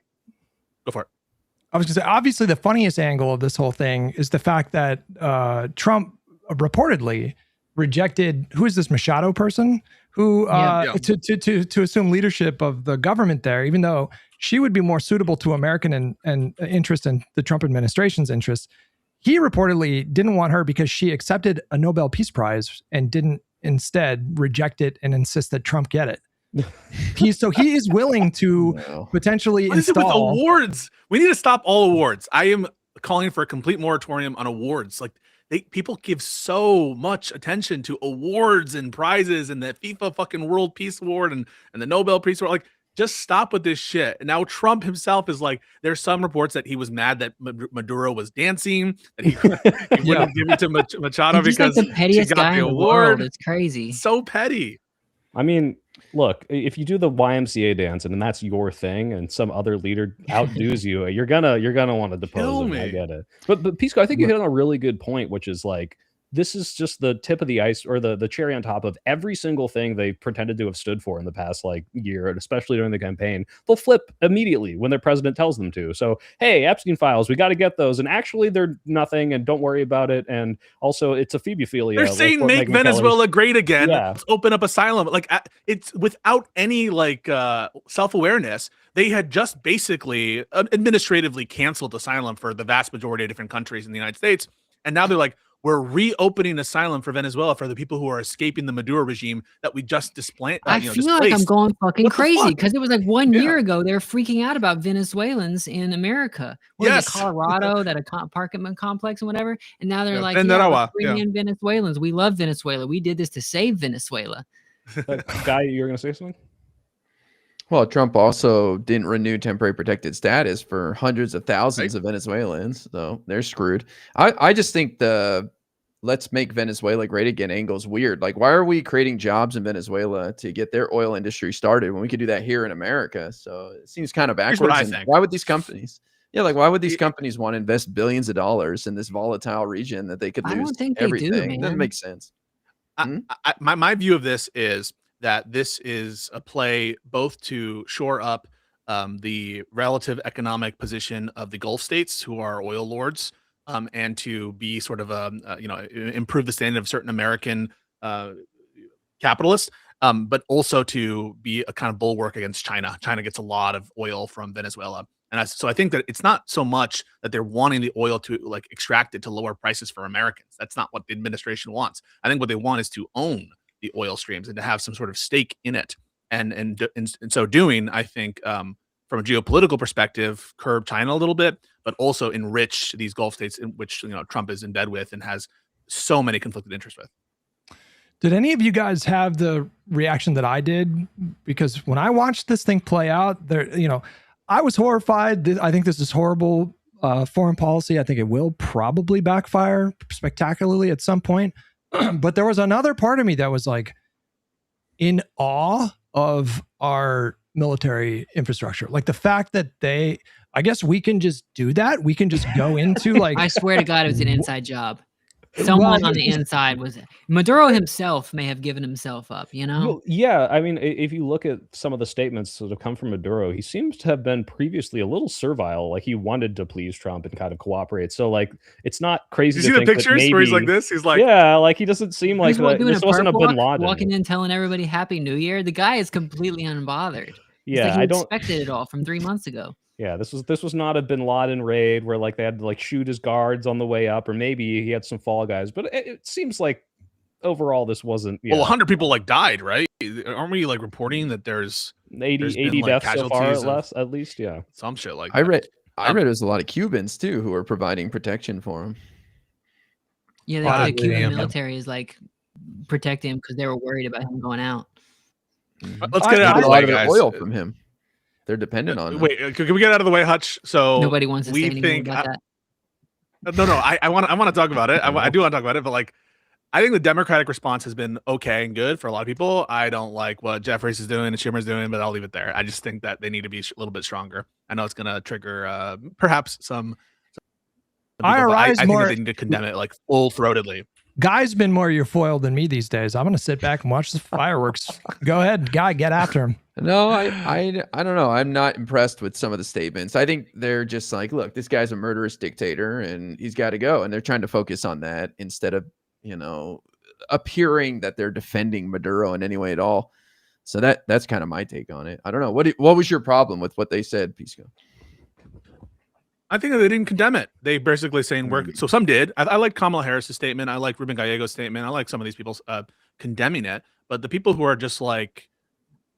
go for it. I was going to say, obviously, the funniest angle of this whole thing is the fact that Trump reportedly rejected, who is this Machado person who to assume leadership of the government there, even though she would be more suitable to American and interest and the Trump administration's interests. He reportedly didn't want her because she accepted a Nobel Peace Prize and didn't instead reject it and insist that Trump get it. He is willing to potentially What is it with install awards? We need to stop all awards. I am calling for a complete moratorium on awards. Like people give so much attention to awards and prizes and the FIFA fucking World Peace Award and the Nobel Peace Award. Like, just stop with this shit. And now Trump himself is like, there's some reports that he was mad that Maduro was dancing, that he wouldn't give it to Machado He's because like the pettiest she got guy the in the award. world. It's crazy. So petty. I mean, look, if you do the YMCA dance and that's your thing, and some other leader outdoes you, you're gonna want to depose him. I get it. But Pisco, I think you hit on a really good point, which is like, this is just the tip of the ice, or the cherry on top of every single thing they pretended to have stood for in the past year, and especially during the campaign. They'll flip immediately when their president tells them to. So, hey, Epstein files, we got to get those, and actually they're nothing, and don't worry about it. And also, it's a phoebophilia. They're saying make Venezuela great again. Yeah. Let's open up asylum. Like, it's without any self-awareness. They had just basically administratively canceled asylum for the vast majority of different countries in the United States, and now they're like, we're reopening asylum for Venezuela for the people who are escaping the Maduro regime that we just displaced. I feel like I'm going fucking crazy because it was like 1 year ago they were freaking out about Venezuelans in America. Yes, Colorado, that apartment complex and whatever, and now they're like, bring in Venezuelans. We love Venezuela. We did this to save Venezuela. Guy, you're gonna say something? Well, Trump also didn't renew temporary protected status for hundreds of thousands of Venezuelans, so they're screwed. I just think the let's make Venezuela great again angle is weird. Like, why are we creating jobs in Venezuela to get their oil industry started when we could do that here in America? So it seems kind of backwards. Here's what I think. Why would these companies? Yeah, like why would these companies want to invest billions of dollars in this volatile region that they could lose I don't think everything? They do, man. Doesn't make sense. My view of this is that this is a play both to shore up the relative economic position of the Gulf states, who are oil lords, and to be sort of improve the standard of certain American capitalists, but also to be a kind of bulwark against China. China gets a lot of oil from Venezuela. And so I think that it's not so much that they're wanting the oil to extract it to lower prices for Americans. That's not what the administration wants. I think what they want is to own the oil streams and to have some sort of stake in it. And in so doing, I think from a geopolitical perspective, curb China a little bit, but also enrich these Gulf states in which Trump is in bed with and has so many conflicted interests with. Did any of you guys have the reaction that I did? Because when I watched this thing play out, I was horrified. I think this is horrible foreign policy. I think it will probably backfire spectacularly at some point. But there was another part of me that was like in awe of our military infrastructure. Like the fact that I guess we can just do that. We can just go into I swear to God, it was an inside job. Someone on the inside was Maduro himself may have given himself up, you know? Well, yeah, I mean, if you look at some of the statements that have come from Maduro, he seems to have been previously a little servile, like he wanted to please Trump and kind of cooperate. So, like, it's not crazy You to see the think that pictures where he's like maybe, this? He's like, yeah, like he doesn't seem like He's doing this a wasn't a perp Bin walk, Laden. walking in telling everybody Happy New Year. The guy is completely unbothered. It's Yeah, like he I don't. expected it all from 3 months ago. Yeah, this was not a Bin Laden raid where like they had to like shoot his guards on the way up, or maybe he had some fall guys. But it seems like overall this wasn't. well, Yeah, 100 people like died, right? Aren't we like reporting that there's 80 been, like, deaths so far, casualties at least. Yeah. some shit like I that? read it was a lot of Cubans too who are providing protection for him. Yeah, God the Cuban damn. military is like protecting him because they were worried about him going out. Let's get it They out get of a the lot way, of their guys. oil from him. They're dependent on him. Wait, can we get out of the way, Hutch? So Nobody wants to say we anything think about that. no, I want to talk about it. I do want to talk about it, but like, I think the Democratic response has been okay and good for a lot of people. I don't like what Jeffries is doing and Schumer's doing, but I'll leave it there. I just think that they need to be a little bit stronger. I know it's going to trigger perhaps some people, but I IRI's think more- that they need to condemn it like full-throatedly. Guy's been more your foil than me these days. I'm gonna sit back and watch the fireworks. Go ahead, Guy, get after him. No, I don't know. I'm not impressed with some of the statements. I think they're just like, look, this guy's a murderous dictator and he's got to go. And they're trying to focus on that instead of, appearing that they're defending Maduro in any way at all. So that's kind of my take on it. I don't know. What was your problem with what they said, Pisco? I think that they didn't condemn it. They basically saying so some did. I like Kamala Harris's statement. I like Ruben Gallego's statement. I like some of these people condemning it. But the people who are just like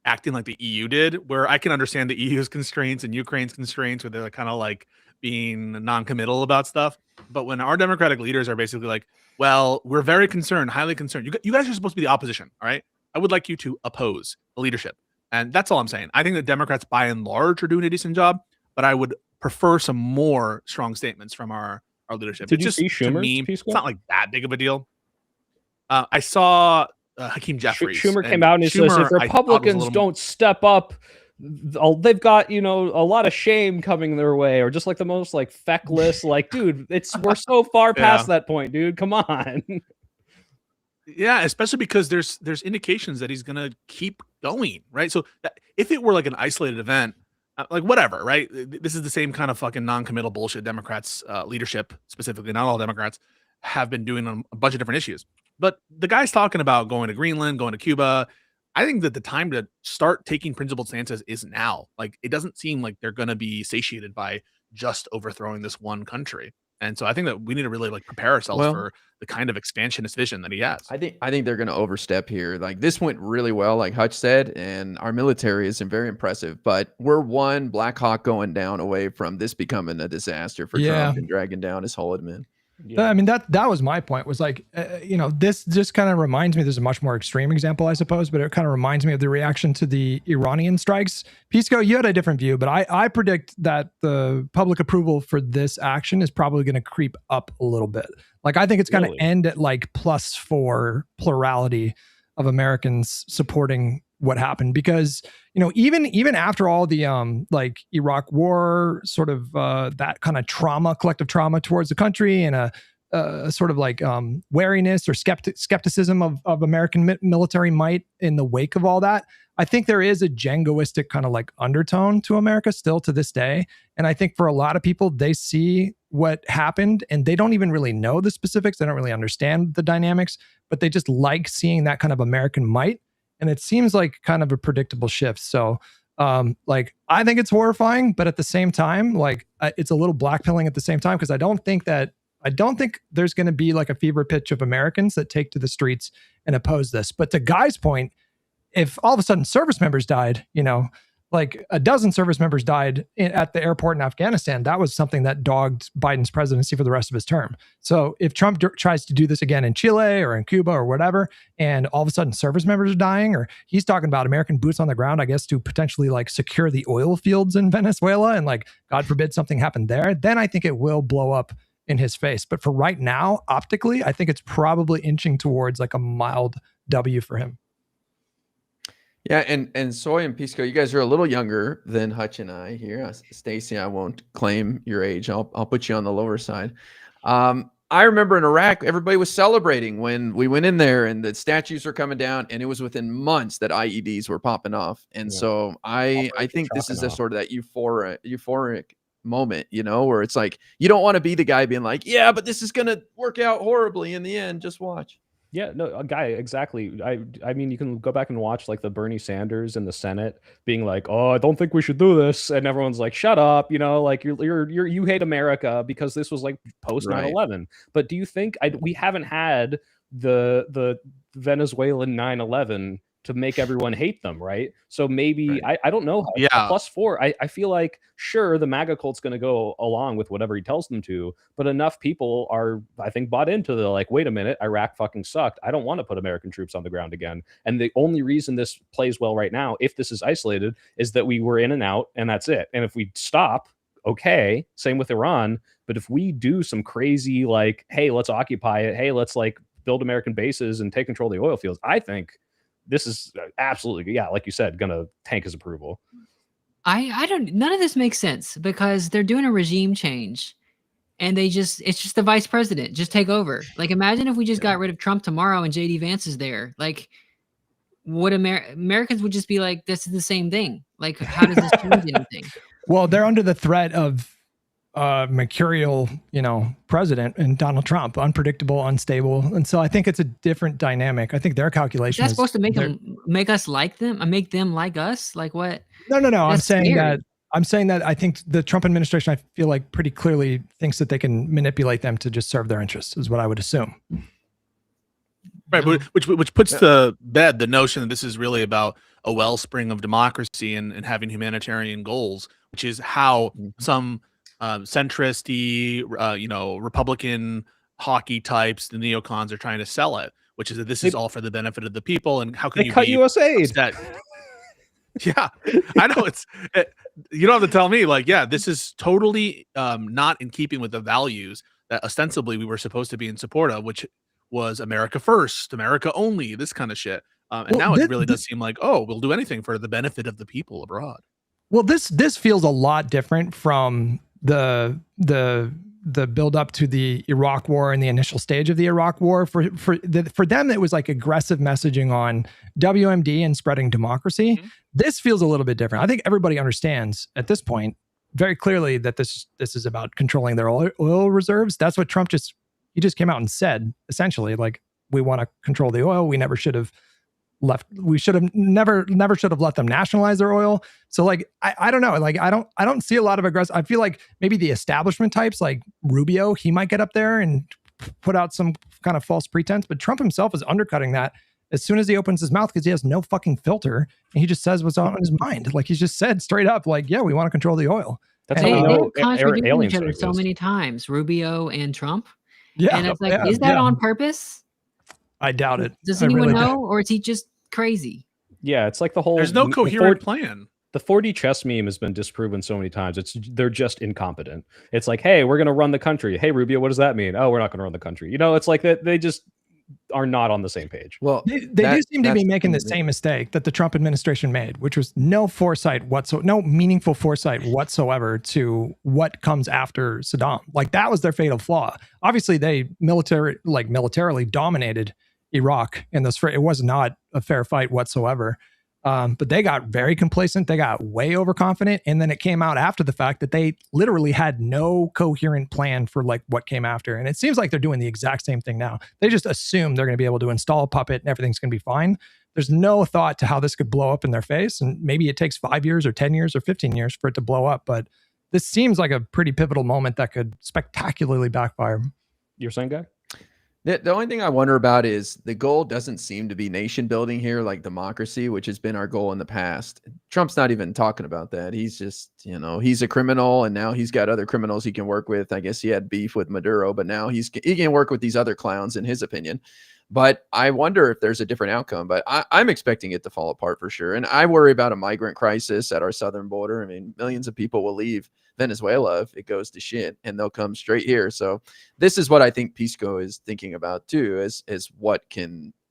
acting like the EU did, where I can understand the EU's constraints and Ukraine's constraints, where they're like, kind of like being non-committal about stuff. But when our Democratic leaders are basically like, well, we're very concerned, highly concerned. You guys are supposed to be the opposition, all right? I would like you to oppose the leadership. And that's all I'm saying. I think the Democrats, by and large, are doing a decent job, but I would prefer some more strong statements from our leadership. Did It's you just, see to Schumer's, me, Pisco? it's not like that big of a deal. I saw Hakeem Jeffries. Schumer came out and he says, if Schumer, I thought was a Republicans little- don't step up, they've got a lot of shame coming their way, or just like the most like feckless, like, dude, we're so far past that point, dude. Come on. Yeah, especially because there's indications that he's gonna keep going, right? So if it were like an isolated event, like whatever, right? This is the same kind of fucking non-committal bullshit Democrats leadership, specifically, not all Democrats, have been doing on a bunch of different issues. But the guy's talking about going to Greenland, going to Cuba. I think that the time to start taking principled stances is now. Like, it doesn't seem like they're gonna be satiated by just overthrowing this one country. And so I think that we need to really like prepare ourselves for the kind of expansionist vision that he has. I think they're going to overstep here. Like, this went really well, like Hutch said, and our military is very impressive. But we're one Black Hawk going down away from this becoming a disaster for Trump and dragging down his whole admin. I mean, that was my point, was like, this just kind of reminds me, there's a much more extreme example, I suppose, but it kind of reminds me of the reaction to the Iranian strikes. Pisco, you had a different view, but I predict that the public approval for this action is probably going to creep up a little bit. Like, I think it's going to end at like +4 plurality of Americans supporting what happened, because even after all the like Iraq war, sort of that kind of collective trauma towards the country, and a sort of like wariness or skepticism of American military might in the wake of all that, I think there is a jingoistic kind of like undertone to America still to this day. And I think for a lot of people, they see what happened and they don't even really know the specifics. They don't really understand the dynamics, but they just like seeing that kind of American might. And it seems like kind of a predictable shift. So like, I think it's horrifying, but at the same time, like, it's a little blackpilling at the same time, because I don't think there's going to be like a fever pitch of Americans that take to the streets and oppose this. But to Guy's point, if all of a sudden service members died, like a dozen service members died at the airport in Afghanistan, that was something that dogged Biden's presidency for the rest of his term. So if Trump tries to do this again in Chile or in Cuba or whatever, and all of a sudden service members are dying, or he's talking about American boots on the ground, I guess, to potentially like secure the oil fields in Venezuela, and like, God forbid something happened there, then I think it will blow up in his face. But for right now, optically, I think it's probably inching towards like a mild W for him. Yeah, and Soy and Pisco, you guys are a little younger than Hutch and I here. Stacy, I won't claim your age. I'll put you on the lower side. I remember in Iraq, everybody was celebrating when we went in there and the statues were coming down, and it was within months that IEDs were popping off. And so I think this is a sort of that euphoric moment, where it's like, you don't want to be the guy being like, yeah, but this is going to work out horribly in the end. Just watch. Yeah, no, a guy, exactly. I mean, you can go back and watch like the Bernie Sanders in the Senate being like, "Oh, I don't think we should do this," and everyone's like, "Shut up," like you hate America because this was like post 9/11. But do you think we haven't had the Venezuelan 9/11 to make everyone hate them, right? So maybe I don't know. Yeah. +4. I feel like sure the MAGA cult's going to go along with whatever he tells them to, but enough people are, I think, bought into the like, wait a minute, Iraq fucking sucked. I don't want to put American troops on the ground again. And the only reason this plays well right now, if this is isolated, is that we were in and out, and that's it. And if we stop, okay, same with Iran. But if we do some crazy like, hey, let's occupy it, hey, let's like build American bases and take control of the oil fields, I think this is absolutely, yeah, like you said, gonna tank his approval. None of this makes sense because they're doing a regime change and it's just the vice president, just take over. Like, imagine if we just got rid of Trump tomorrow and JD Vance is there. Like, what Americans would just be like, this is the same thing. Like, how does this change anything? Well, they're under the threat of mercurial, president and Donald Trump, unpredictable, unstable. And so I think it's a different dynamic. I think their calculation is supposed to make us like them and make them like us. Like what? No. I'm saying that I think the Trump administration, I feel like pretty clearly thinks that they can manipulate them to just serve their interests is what I would assume. Right. Which puts to bed the notion that this is really about a wellspring of democracy and having humanitarian goals, which is how some centrist-y, Republican hockey types, the neocons, are trying to sell it, which is that this is all for the benefit of the people. And how can you cut USAID? Yeah, I know you don't have to tell me like, yeah, this is totally not in keeping with the values that ostensibly we were supposed to be in support of, which was America first, America only, this kind of shit. And now it really does seem like, oh, we'll do anything for the benefit of the people abroad. Well, this feels a lot different from the build up to the Iraq War and the initial stage of the Iraq War. For them, it was like aggressive messaging on WMD and spreading democracy. Mm-hmm. This feels a little bit different. I think everybody understands at this point very clearly that this is about controlling their oil reserves. That's what Trump just came out and said, essentially, like, we want to control the oil. We never should have never should have let them nationalize their oil. So like, I don't know. Like, I don't see a lot of aggressive. I feel like maybe the establishment types like Rubio, he might get up there and put out some kind of false pretense, but Trump himself is undercutting that as soon as he opens his mouth, because he has no fucking filter and he just says what's on his mind. Like, he's just said straight up, like, yeah, we want to control the oil. That's how we know contradicting each other so many times, Rubio and Trump. Yeah. And it's like, is that on purpose? I doubt it. Does anyone know, or is he just crazy? Yeah, it's like the whole. There's no coherent plan. The 4D chess meme has been disproven so many times. They're just incompetent. It's like, hey, we're gonna run the country. Hey, Rubio, what does that mean? Oh, we're not gonna run the country. It's like that. They just are not on the same page. Well, they do seem to be making the same mistake that the Trump administration made, which was no meaningful foresight whatsoever to what comes after Saddam. Like, that was their fatal flaw. Obviously, they militarily dominated Iraq in this. It was not a fair fight whatsoever. But they got very complacent. They got way overconfident. And then it came out after the fact that they literally had no coherent plan for like what came after. And it seems like they're doing the exact same thing now. They just assume they're going to be able to install a puppet and everything's going to be fine. There's no thought to how this could blow up in their face. And maybe it takes 5 years or 10 years or 15 years for it to blow up. But this seems like a pretty pivotal moment that could spectacularly backfire. You're saying, Guy? The only thing I wonder about is the goal doesn't seem to be nation building here, like democracy, which has been our goal in the past. Trump's not even talking about that. He's just, he's a criminal, and now he's got other criminals he can work with. I guess he had beef with Maduro, but now he can work with these other clowns, in his opinion. But I wonder if there's a different outcome. But I'm expecting it to fall apart for sure. And I worry about a migrant crisis at our southern border. I mean, millions of people will leave Venezuela if it goes to shit, and they'll come straight here. So this is what I think Pisco is thinking about too, is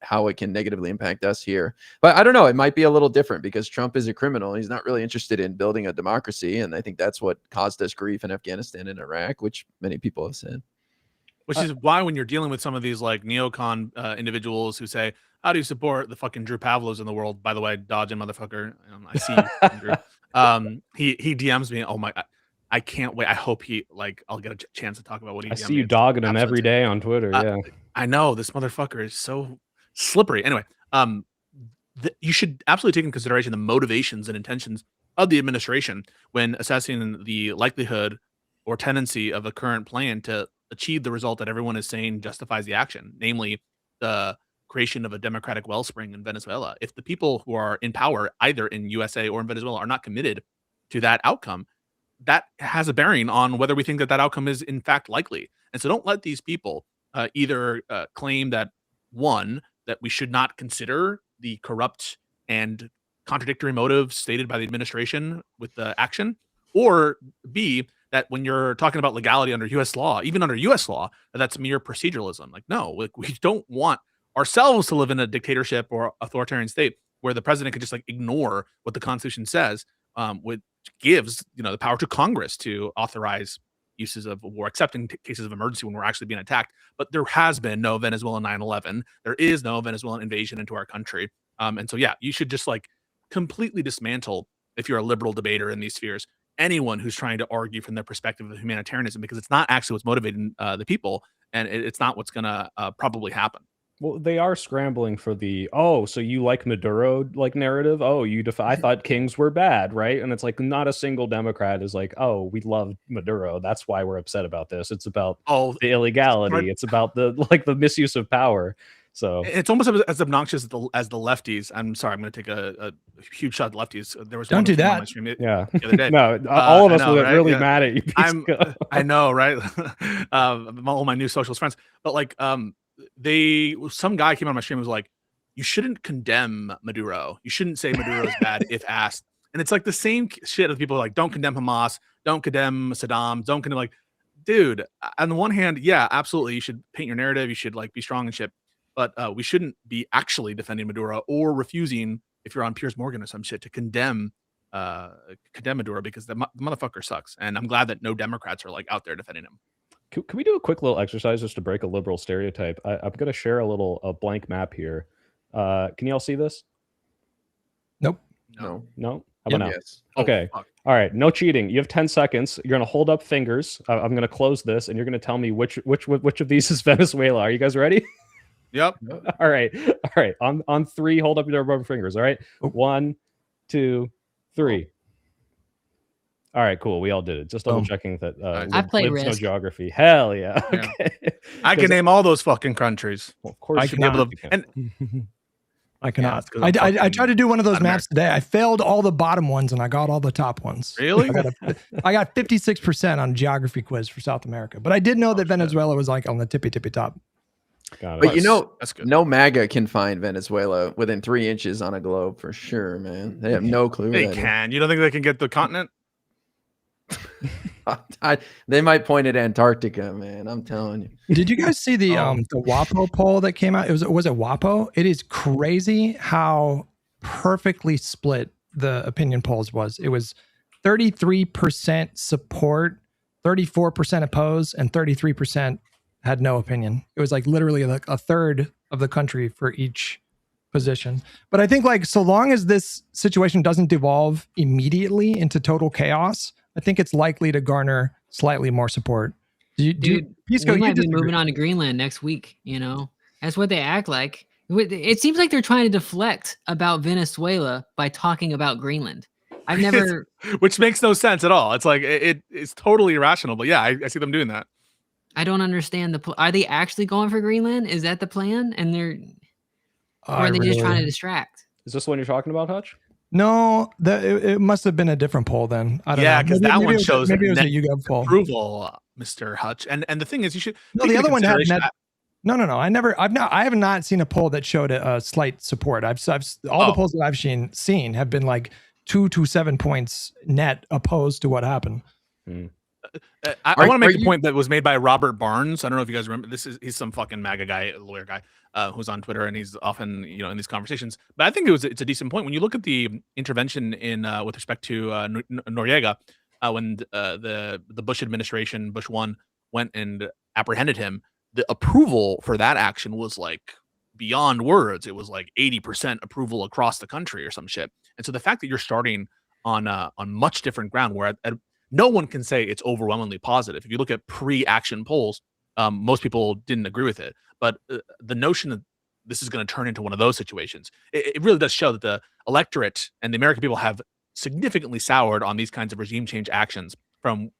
how it can negatively impact us here. But I don't know, it might be a little different because Trump is a criminal. He's not really interested in building a democracy, and I think that's what caused us grief in Afghanistan and Iraq, which many people have said. Which is why when you're dealing with some of these like neocon individuals who say, "How do you support the fucking Drew Pavlos in the world?" By the way, dodging motherfucker, I see you, Drew. He DMs me. Oh my, I can't wait. I hope I'll get a chance to talk about what he. I see you dogging him every day on Twitter. Yeah, I know this motherfucker is so slippery. Anyway, you should absolutely take into consideration the motivations and intentions of the administration when assessing the likelihood or tendency of a current plan to achieve the result that everyone is saying justifies the action, namely the creation of a democratic wellspring in Venezuela. If the people who are in power, either in USA or in Venezuela, are not committed to that outcome, that has a bearing on whether we think that outcome is in fact likely. And so don't let these people either claim that, one, that we should not consider the corrupt and contradictory motives stated by the administration with the action, or B, that when you're talking about legality under U.S. law, even under U.S. law, that's mere proceduralism. Like, no, we don't want ourselves to live in a dictatorship or authoritarian state where the president could just like ignore what the Constitution says, which gives the power to Congress to authorize uses of war, except in cases of emergency when we're actually being attacked. But there has been no Venezuelan 9/11. There is no Venezuelan invasion into our country. And so, yeah, you should just like completely dismantle, if you're a liberal debater in these spheres, anyone who's trying to argue from their perspective of humanitarianism, because it's not actually what's motivating the people, and it's not what's going to probably happen. Well, they are scrambling for the, so you like Maduro like narrative? Oh, I thought kings were bad, right? And it's like not a single Democrat is like, oh, we love Maduro. That's why we're upset about this. It's about the illegality. It's about the misuse of power. So it's almost as obnoxious as the lefties. I'm sorry, I'm going to take a huge shot at lefties. There was don't do that. The other day. No, all of us will get really mad at you. I know, right? All my new socialist friends, but like, some guy came on my stream and was like, you shouldn't condemn Maduro. You shouldn't say Maduro is bad if asked. And it's like the same shit of people like, don't condemn Hamas, don't condemn Saddam, don't condemn, like, dude, on the one hand, yeah, absolutely. You should paint your narrative. You should like be strong and shit. But we shouldn't be actually defending Maduro or refusing, if you're on Piers Morgan or some shit, to condemn Maduro, because the motherfucker sucks. And I'm glad that no Democrats are like out there defending him. Can we do a quick little exercise just to break a liberal stereotype? I'm going to share a blank map here. Can you all see this? Nope. No. How about now? Yes. Okay. All right. No cheating. You have 10 seconds. You're going to hold up fingers. I'm going to close this, and you're going to tell me which of these is Venezuela. Are you guys ready? Yep. All right. On three, hold up your rubber fingers. All right. 1, 2, 3. All right, cool. We all did it. Just double checking that. I played Libs know Risk. geography. Hell yeah. Okay. I can name all those fucking countries. Well, of course, I you cannot. be able to. And I cannot. Yeah, I tried to do one of those maps today. I failed all the bottom ones and I got all the top ones. Really? I got 56% on geography quiz for South America, but I did know that Venezuela was like on the tippy top. Got it. But that's good. no MAGA can find Venezuela within 3 inches on a globe for sure, man. They have no clue. They where that can. You don't think they can get the continent? They might point at Antarctica, man. I'm telling you. Did you guys see the WAPO poll that came out? Was it WAPO? It is crazy how perfectly split the opinion polls was. It was 33% support, 34% oppose, and 33% had no opinion. It was like literally like a third of the country for each position. But I think like so long as this situation doesn't devolve immediately into total chaos, I think it's likely to garner slightly more support. Dude, Pisco, we you might be disagree. moving on to Greenland next week. That's what they act like. It seems like they're trying to deflect about Venezuela by talking about Greenland. I've never, Which makes no sense at all. It's like it's totally irrational. But yeah, I see them doing that. I don't understand are they actually going for Greenland? Is that the plan? And or are they just trying to distract? Is this the one you're talking about, Hutch? No, it must have been a different poll then. I don't know. Yeah, because that one shows maybe it was a YouGov poll. approval, Mr. Hutch. And the thing is, you should. No, take the into other one had consideration net. No. I have not seen a poll that showed a slight support. I've all the polls that I've seen have been like 2 to 7 points net opposed to what happened. I want to make a point that was made by Robert Barnes. I don't know if you guys remember. He's some fucking MAGA guy, lawyer guy, who's on Twitter, and he's often in these conversations. But I think it's a decent point when you look at the intervention in with respect to Noriega, when the Bush administration, Bush 1, went and apprehended him. the approval for that action was like beyond words. It was like 80% approval across the country or some shit. And so the fact that you're starting on much different ground, where no one can say it's overwhelmingly positive. If you look at pre-action polls, most people didn't agree with it. But the notion that this is going to turn into one of those situations, it really does show that the electorate and the American people have significantly soured on these kinds of regime change actions from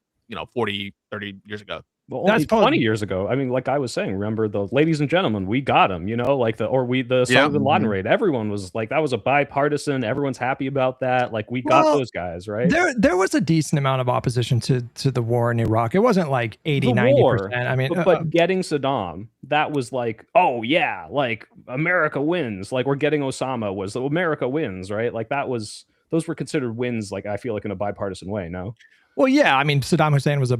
40, 30 years ago. Well, only 20 years ago. I mean, like I was saying, remember the ladies and gentlemen, we got them, like the Osama bin Laden raid. Everyone was like, that was a bipartisan. Everyone's happy about that. Like we got those guys, right? There was a decent amount of opposition to the war in Iraq. It wasn't like 80, 90%. I mean, but getting Saddam, that was like, oh yeah, like America wins. Like we're getting Osama was America wins, right? Like those were considered wins. Like I feel like in a bipartisan way. No. Well, yeah, I mean, Saddam Hussein was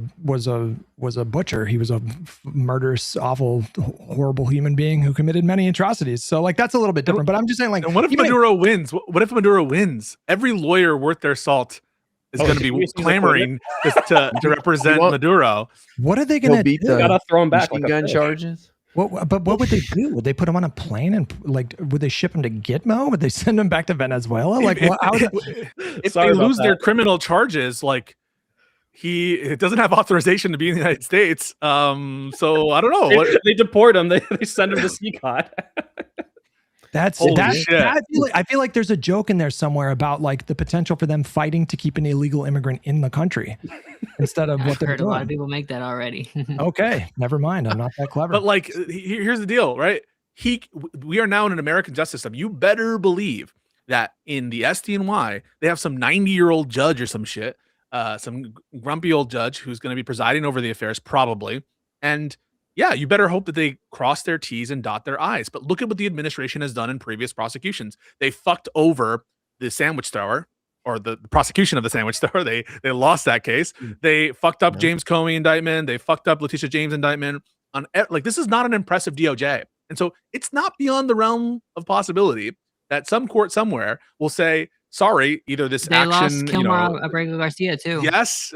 a butcher. He was a murderous, awful, horrible human being who committed many atrocities. So, like, that's a little bit different. But I'm just saying, like, and what if Maduro wins? What if Maduro wins? Every lawyer worth their salt is going to be clamoring to represent Maduro. What are they going to do? Gotta throw him back like gun charges. But what would they do? Would they put him on a plane and like would they ship him to Gitmo? Would they send him back to Venezuela? Like, if they lose their criminal charges, like. He doesn't have authorization to be in the United States. So I don't know. They deport him. They send him to CCOT. I feel like there's a joke in there somewhere about like the potential for them fighting to keep an illegal immigrant in the country instead of what they're doing. A lot of people make that already. Okay, never mind. I'm not that clever. But like, here's the deal, right? We are now in an American justice system. You better believe that in the SDNY, they have some 90-year-old judge or some shit. Some grumpy old judge who's going to be presiding over the affairs, probably. And yeah, you better hope that they cross their T's and dot their I's. But look at what the administration has done in previous prosecutions. They fucked over the sandwich thrower, or the prosecution of the sandwich thrower. They lost that case. They fucked up James Comey indictment. They fucked up Letitia James indictment. This is not an impressive DOJ. And so it's not beyond the realm of possibility that some court somewhere will say, sorry, either this they action, lost Kilmar Abrego Garcia too. Yes.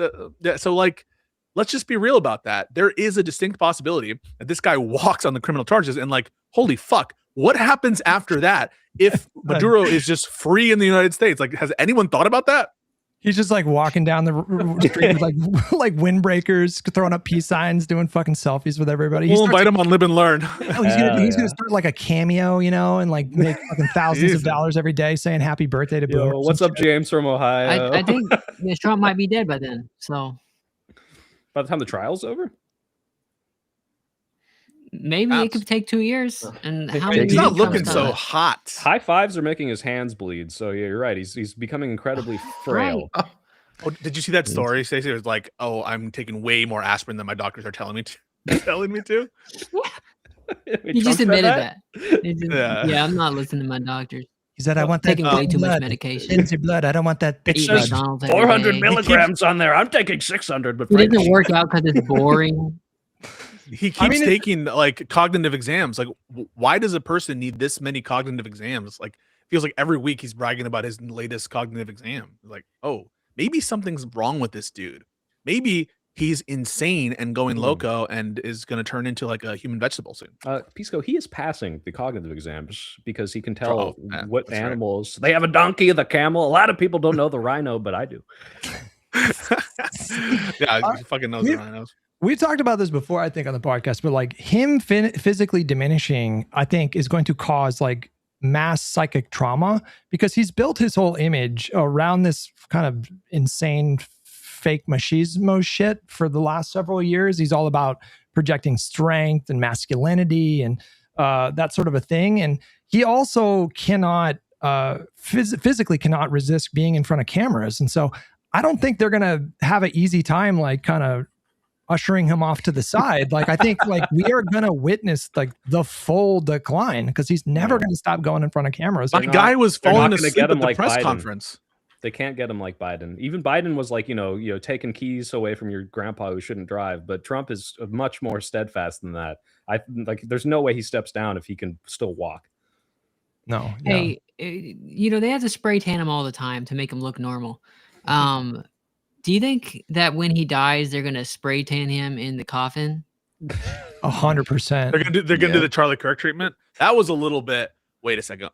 So like, let's just be real about that. There is a distinct possibility that this guy walks on the criminal charges and like, holy fuck, what happens after that if Maduro is just free in the United States? Like, has anyone thought about that? He's just like walking down the street with like windbreakers, throwing up peace signs, doing fucking selfies with everybody. We'll invite him on Live and Learn. He's gonna start like a cameo, and like make fucking thousands of dollars every day saying happy birthday to Boomer. What's up, James from Ohio? I think Trump might be dead by then. So by the time the trial's over? Maybe it could take 2 years. And he's not looking so hot. High fives are making his hands bleed. So yeah, you're right. He's becoming incredibly frail. Right. Oh, did you see that story, Stacey? It was like, oh, I'm taking way more aspirin than my doctors are telling me to. He just admitted that. Yeah, I'm not listening to my doctors. He said, I want taking way too much medication. It's your blood. I don't want that. It says 400 milligrams on there. I'm taking 600. But it doesn't work out because it's boring. He keeps taking like cognitive exams. Like, why does a person need this many cognitive exams? Like, feels like every week he's bragging about his latest cognitive exam. Like, oh, maybe something's wrong with this dude. Maybe he's insane and going loco and is going to turn into like a human vegetable soon. Pisco, he is passing the cognitive exams because he can tell what animals. Right. They have a donkey, the camel. A lot of people don't know the rhino, but I do. Yeah, he fucking knows the rhinos. We talked about this before, I think, on the podcast, but like him physically diminishing, I think, is going to cause like mass psychic trauma because he's built his whole image around this kind of insane fake machismo shit for the last several years. He's all about projecting strength and masculinity and that sort of a thing. And he also cannot physically cannot resist being in front of cameras. And so I don't think they're going to have an easy time, like kind of ushering him off to the side. Like, I think like we are going to witness like the full decline because he's never going to stop going in front of cameras. My guy was falling asleep at the press conference. They can't get him like Biden. Even Biden was like, taking keys away from your grandpa who shouldn't drive. But Trump is much more steadfast than that. There's no way he steps down if he can still walk. No. Hey, they have to spray tan him all the time to make him look normal. Do you think that when he dies, they're going to spray tan him in the coffin? 100%. They're gonna do the Charlie Kirk treatment. That was a little bit. Wait a second.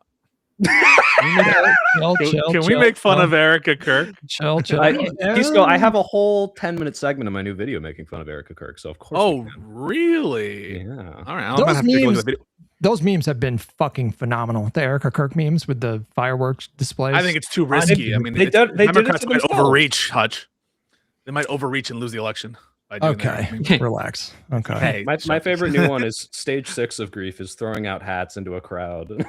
Can we make fun of Erica Kirk? Chill. Pisco, I have a whole 10-minute segment of my new video making fun of Erica Kirk, so of course. Oh, really? Yeah. All right. I'm gonna have to go to the video. Those memes have been fucking phenomenal. The Erica Kirk memes with the fireworks displays. I think it's too risky. I mean, they did it Democrats to might themselves. overreach, Hutch. They might overreach and lose the election. by doing that. Okay, relax. Okay. Hey, My favorite new one is stage 6 of grief is throwing out hats into a crowd.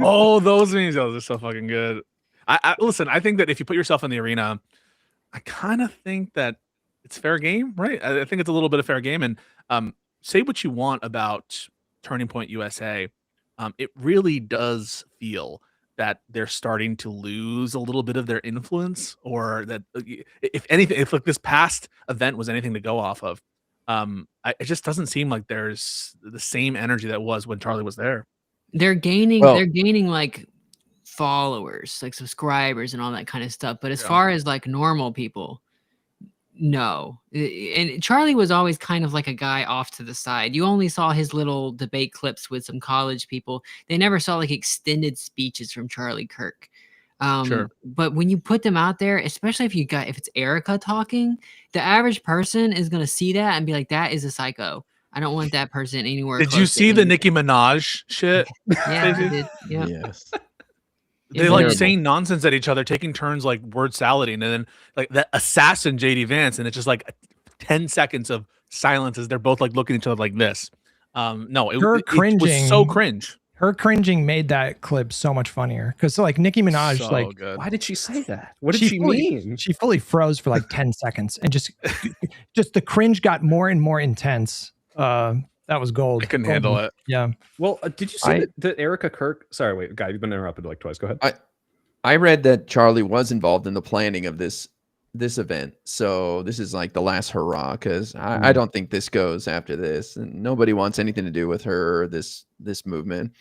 oh, those memes, those are so fucking good. I listen, I think that if you put yourself in the arena, I kind of think that it's fair game, right? I think it's a little bit of fair game. And say what you want about Turning Point USA, it really does feel that they're starting to lose a little bit of their influence, or that if anything, if like this past event was anything to go off of, it just doesn't seem like there's the same energy that was when Charlie was there. They're gaining like followers, like subscribers and all that kind of stuff. But as far as like normal people, no. And Charlie was always kind of like a guy off to the side. You only saw his little debate clips with some college people. They never saw like extended speeches from Charlie Kirk. Sure. But when you put them out there, especially if it's Erica talking, the average person is going to see that and be like, that is a psycho. I don't want that person anywhere. Did you see the Nicki Minaj shit? Yeah, I did. Yeah. Yes. They like saying nonsense at each other, taking turns like word salading, and then like that assassin JD Vance, and it's just like 10 seconds of silence as they're both like looking at each other like this. No, it was so cringe. Her cringing made that clip so much funnier because like Nicki Minaj, So like, good. Why did she say that? What did she mean? She fully froze for like 10 seconds and just the cringe got more and more intense. That was gold. I couldn't handle it. Yeah. Well, did you see that Erica Kirk? Sorry, wait, guy, you've been interrupted like twice. Go ahead. I read that Charlie was involved in the planning of this event, so this is like the last hurrah, because I don't think this goes after this, and nobody wants anything to do with her or this movement.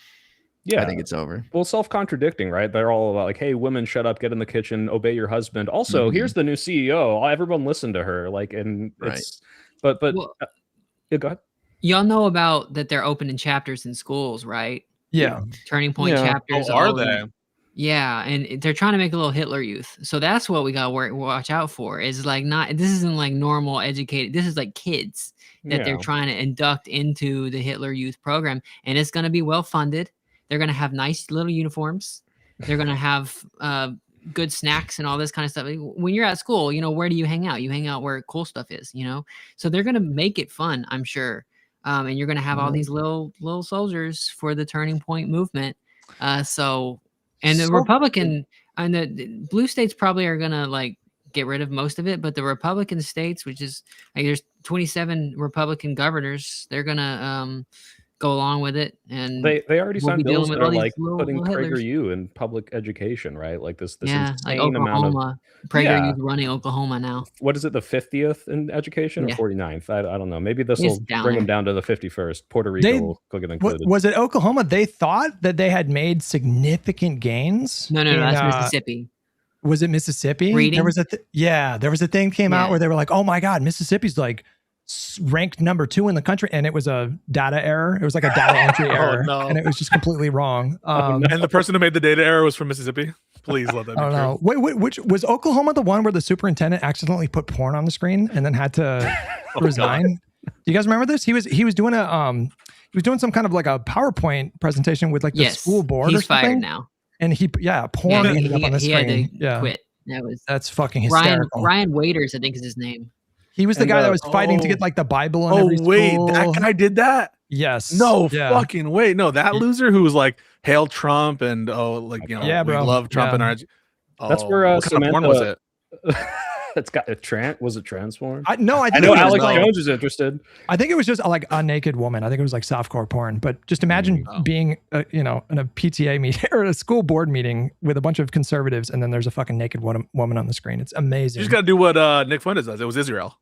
Yeah, I think it's over. Well, self-contradicting, right? They're all about like, hey, women, shut up, get in the kitchen, obey your husband. Also, here's the new CEO. Everyone listen to her. Like, and it's but yeah, go ahead. Y'all know about that they're opening chapters in schools, right? Yeah. Turning Point chapters. Oh, are they? Yeah, and they're trying to make a little Hitler Youth. So that's what we got to watch out for. Is like this isn't like normal educated. This is like kids that they're trying to induct into the Hitler Youth program, and it's going to be well funded. They're going to have nice little uniforms. They're going to have good snacks and all this kind of stuff. When you're at school, where do you hang out? You hang out where cool stuff is, So they're going to make it fun, I'm sure. And you're going to have all these little soldiers for the Turning Point movement. And the Republican and the blue states probably are going to like get rid of most of it. But the Republican states, which is like there's 27 Republican governors, they're going to go along with it. And they already signed bills that are like putting Hitlers. PragerU in public education, right? Like this like insane Oklahoma. amount of PragerU's running Oklahoma now. What is it, the 50th in education or 49th? I don't know. Maybe this will bring them down to the 51st. Puerto Rico will get included. Was it Oklahoma? They thought that they had made significant gains. No, that's Mississippi. Was it Mississippi? Reading? There was there was a thing came out where they were like, oh my God, Mississippi's like ranked number 2 in the country, and it was a data error. It was like a data entry error, and it was just completely wrong. And the person who made the data error was from Mississippi. Please let that be I don't know. Wait, which was Oklahoma the one where the superintendent accidentally put porn on the screen and then had to resign? Do you guys remember this? He was doing some kind of like a PowerPoint presentation with like the school board. He's or something. fired now. And porn ended up on the screen. He had to quit. That's fucking hysterical. Ryan Waiters, I think is his name. He was the guy that was fighting to get like the Bible on every school. That guy did that? Yes. No fucking way. No, that loser who was like, hail Trump and we love Trump and our. That's where Samantha, porn was it? It's got a was it transformed? I know Alex Jones is interested. I think it was just like a naked woman. I think it was like softcore porn. But just imagine being in a PTA meeting or a school board meeting with a bunch of conservatives, and then there's a fucking naked woman on the screen. It's amazing. You just got to do what Nick Fuentes does. It was Israel.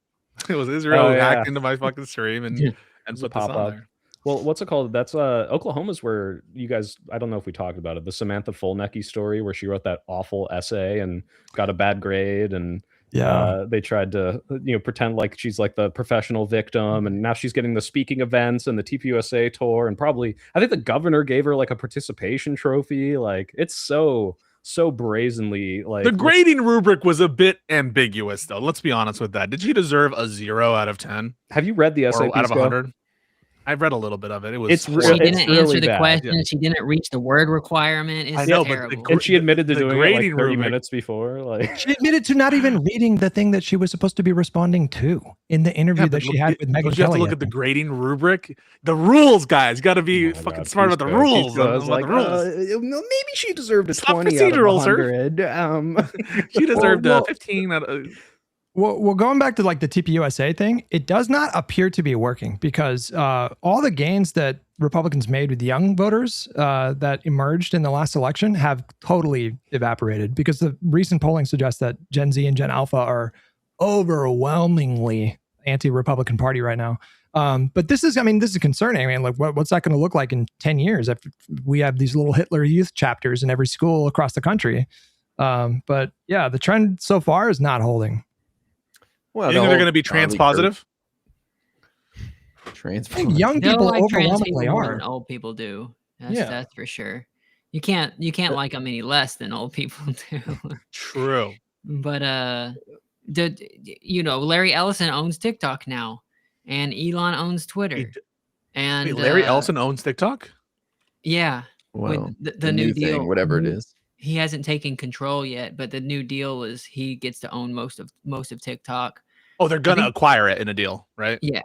It was Israel who hacked into my fucking stream and put this on there. Well, what's it called? That's Oklahoma's where you guys, I don't know if we talked about it, the Samantha Fulnecki story where she wrote that awful essay and got a bad grade, and Yeah. They tried to pretend like she's like the professional victim, and now she's getting the speaking events and the TPUSA tour, and probably I think the governor gave her like a participation trophy. Like it's so brazenly like The grading rubric was a bit ambiguous, though. Let's be honest with that. Did she deserve a 0 out of 10? Have you read the essay Or out of Pisco? 100? I've read a little bit of it. It was It's She Well, didn't it's really answer the bad, question. yeah. She didn't reach the word requirement. It's I know, but terrible. And she admitted to the doing it like grading 30 rubric- minutes before. Like She admitted to not even reading the thing that she was supposed to be responding to in the interview Yeah, that but she had with Megyn don't you have Kelly. to look at the grading rubric? The rules, guys. Got to be oh my fucking God, smart about the Pisco. rules. Pisco about was like, the rules. maybe she deserved a It's not 20 out of procedural, sir. 100. She deserved well, a 15 out of. Well, going back to like the TPUSA thing, it does not appear to be working because all the gains that Republicans made with young voters that emerged in the last election have totally evaporated because the recent polling suggests that Gen Z and Gen Alpha are overwhelmingly anti-Republican Party right now. But this is concerning. I mean, like, what's that going to look like in 10 years if we have these little Hitler Youth chapters in every school across the country? But yeah, the trend so far is not holding. Well, You think they're going to be trans positive? Trans I think young They'll people like trans overwhelmingly people more are. than old people do. Yeah. That's for sure. You can't like them any less than old people do. True. But Larry Ellison owns TikTok now, and Elon owns Twitter. And Wait, Larry Ellison owns TikTok? Yeah. Well, with the new deal, thing, whatever it is. He hasn't taken control yet, but the new deal is he gets to own most of TikTok. Oh, they're going to acquire it in a deal, right? Yeah.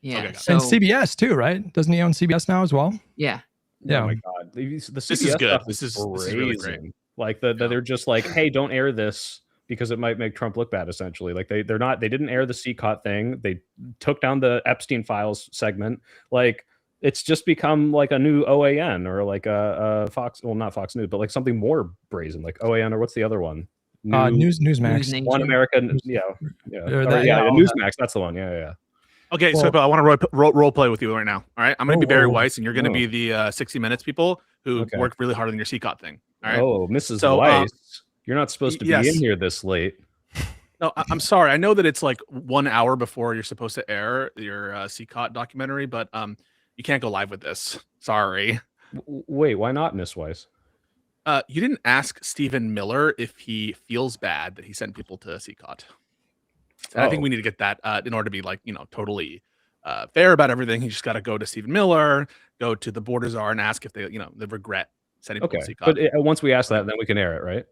Yeah. Okay, got it. So And CBS too, right? Doesn't he own CBS now as well? yeah. Yeah. Oh my God. The CBS This is good. stuff This is really great. brazen. Like that they're just like, hey, don't air this because it might make Trump look bad, essentially. Like they didn't air the CCOT thing. They took down the Epstein Files segment. Like it's just become like a new OAN or like a Fox, well, not Fox News, but like something more brazen, like OAN or what's the other one? Newsmax. One American, yeah. Newsmax, that's the one. Yeah. Okay, Well- so I want to role play with you right now. All right, I'm going to be Barry whoa. Weiss, and you're going to be the 60 Minutes people who Okay. worked really hard on your CCOT thing. All right. Oh, Mrs. So, Weiss, you're not supposed to be yes. in here this late. No, I'm sorry. I know that it's like 1 hour before you're supposed to air your CCOT documentary, but you can't go live with this. Sorry. Wait, why not, Miss Weiss? You didn't ask Stephen Miller if he feels bad that he sent people to CCOT. And I think Oh. we need to get that in order to be like, totally fair about everything. You just got to go to Stephen Miller, go to the border czar and ask if they, they regret sending people Okay, to CCOT. but once we ask that, then we can air it, right?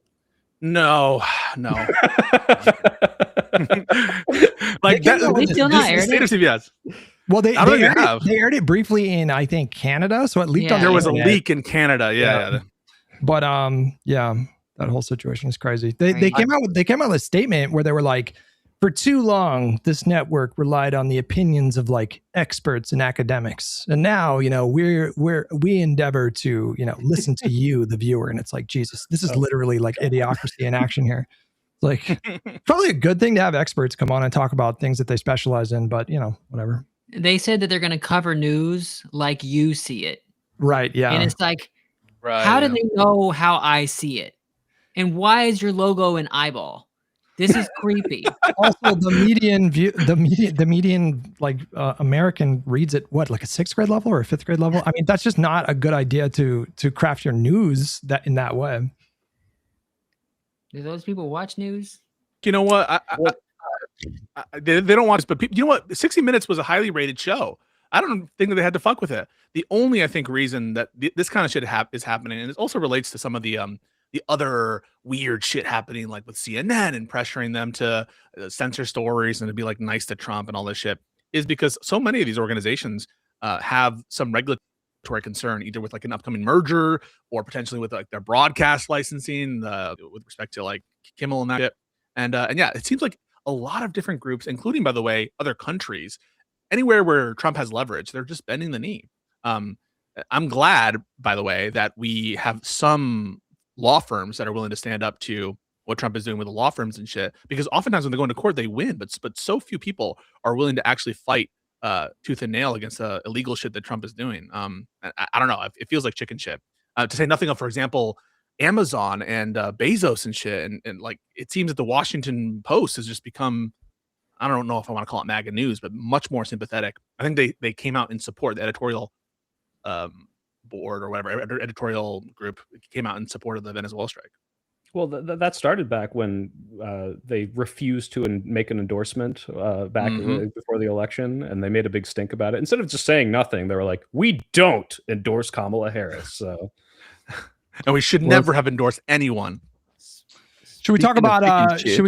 No. Like They that. came out with They still not aired State it? of CBS. Well, they I don't think aired they have. they aired it briefly in, I think, Canada. So it leaked on Yeah. There was a internet. leak in Canada. Yeah. But yeah, that whole situation is crazy. They Right. came out with a statement where they were like, for too long, this network relied on the opinions of like experts and academics, and now we endeavor to listen to you, the viewer. And it's like, Jesus, this is literally like idiocracy in action here. Like, probably a good thing to have experts come on and talk about things that they specialize in, but whatever. They said that they're going to cover news like you see it. Right? Yeah. And it's like, Right. how do they know how I see it? And why is your logo an eyeball? This is creepy. Also, the median view, the median like American reads at what, like a 6th grade level or a 5th grade level? I mean, that's just not a good idea to craft your news in that way. Do those people watch news? You know what? They don't watch this, but you know what? 60 Minutes was a highly rated show. I don't think that they had to fuck with it. The only, I think, reason that this kind of shit is happening, and it also relates to some of the other weird shit happening, like with CNN and pressuring them to censor stories and to be like nice to Trump and all this shit, is because so many of these organizations have some regulatory concern, either with like an upcoming merger or potentially with like their broadcast licensing, with respect to like Kimmel and that shit. And yeah, it seems like a lot of different groups, including, by the way, other countries, anywhere where Trump has leverage, they're just bending the knee. I'm glad, by the way, that we have some law firms that are willing to stand up to what Trump is doing with the law firms and shit, because oftentimes when they go into court, they win, but so few people are willing to actually fight tooth and nail against the illegal shit that Trump is doing. I don't know. It feels like chicken shit. To say nothing of, for example, Amazon and Bezos and shit. And like, it seems that the Washington Post has just become, I don't know if I want to call it MAGA news, but much more sympathetic. I think they came out in support. The editorial board or whatever editorial group came out in support of the Venezuela strike. Well, that started back when they refused to make an endorsement back before the election, and they made a big stink about it. Instead of just saying nothing, they were like, "We don't endorse Kamala Harris." So, and we should never have endorsed anyone. Should we talk about should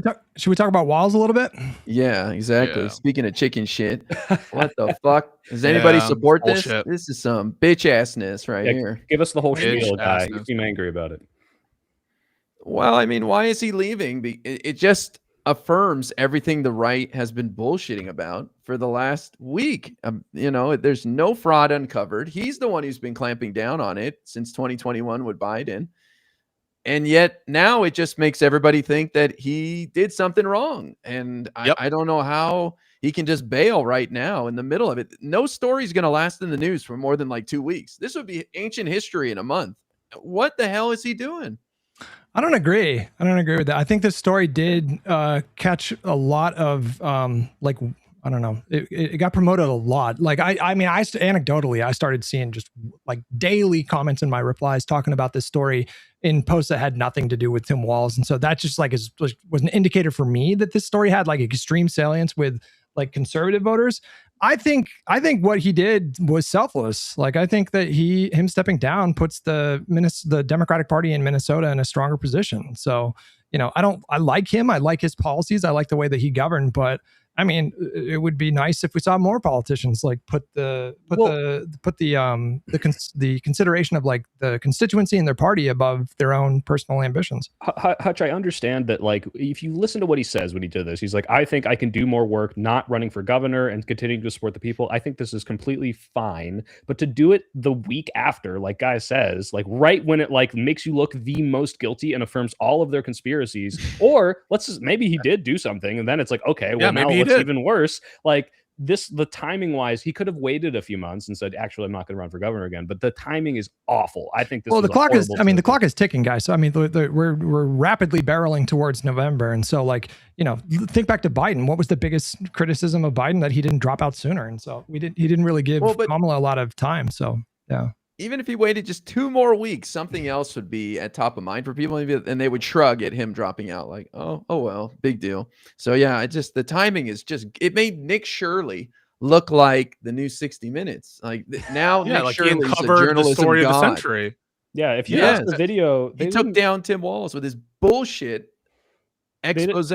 we talk about Walz a little bit? Yeah, exactly. Yeah. Speaking of chicken shit, what the fuck? Does anybody support this? Bullshit. This is some bitch assness right here. Give us the whole spiel, guy. You seem angry about it. Well, I mean, why is he leaving? It just affirms everything the right has been bullshitting about for the last week. You know, there's no fraud uncovered. He's the one who's been clamping down on it since 2021 with Biden. And yet now it just makes everybody think that he did something wrong. And I don't know how he can just bail right now in the middle of it. No story's going to last in the news for more than like 2 weeks. This would be ancient history in a month. What the hell is he doing? I don't agree. I don't agree with that. I think this story did catch a lot of like, I don't know. It got promoted a lot. Like I mean, anecdotally, I started seeing just like daily comments in my replies talking about this story in posts that had nothing to do with Tim Walz. And so that just like was an indicator for me that this story had like extreme salience with like conservative voters. I think what he did was selfless. Like I think that him stepping down puts the Democratic Party in Minnesota in a stronger position. So, you know, I like him. I like his policies. I like the way that he governed, but I mean, it would be nice if we saw more politicians like put the consideration of like the constituency and their party above their own personal ambitions. Hutch, I understand that. Like, if you listen to what he says when he did this, he's like, "I think I can do more work not running for governor and continuing to support the people." I think this is completely fine, but to do it the week after, like Guy says, like right when it like makes you look the most guilty and affirms all of their conspiracies, or maybe he did do something, and then it's like, okay, well now what's even worse? Like the timing wise, he could have waited a few months and said, actually, I'm not going to run for governor again. But the timing is awful. I think this. Well, the clock is ticking, guys. So I mean, we're rapidly barreling towards November, and so like, you know, think back to Biden. What was the biggest criticism of Biden? That he didn't drop out sooner, and so he didn't really give Kamala a lot of time. So yeah. Even if he waited just 2 more weeks, something else would be at top of mind for people, and they would shrug at him dropping out like, oh well, big deal. So yeah, the timing is it made Nick Shirley look like the new 60 Minutes. Like now, Nick like Shirley's he uncovered the story of the god. century. Yeah, if you watch the video, he took down Tim Walz with his bullshit expose.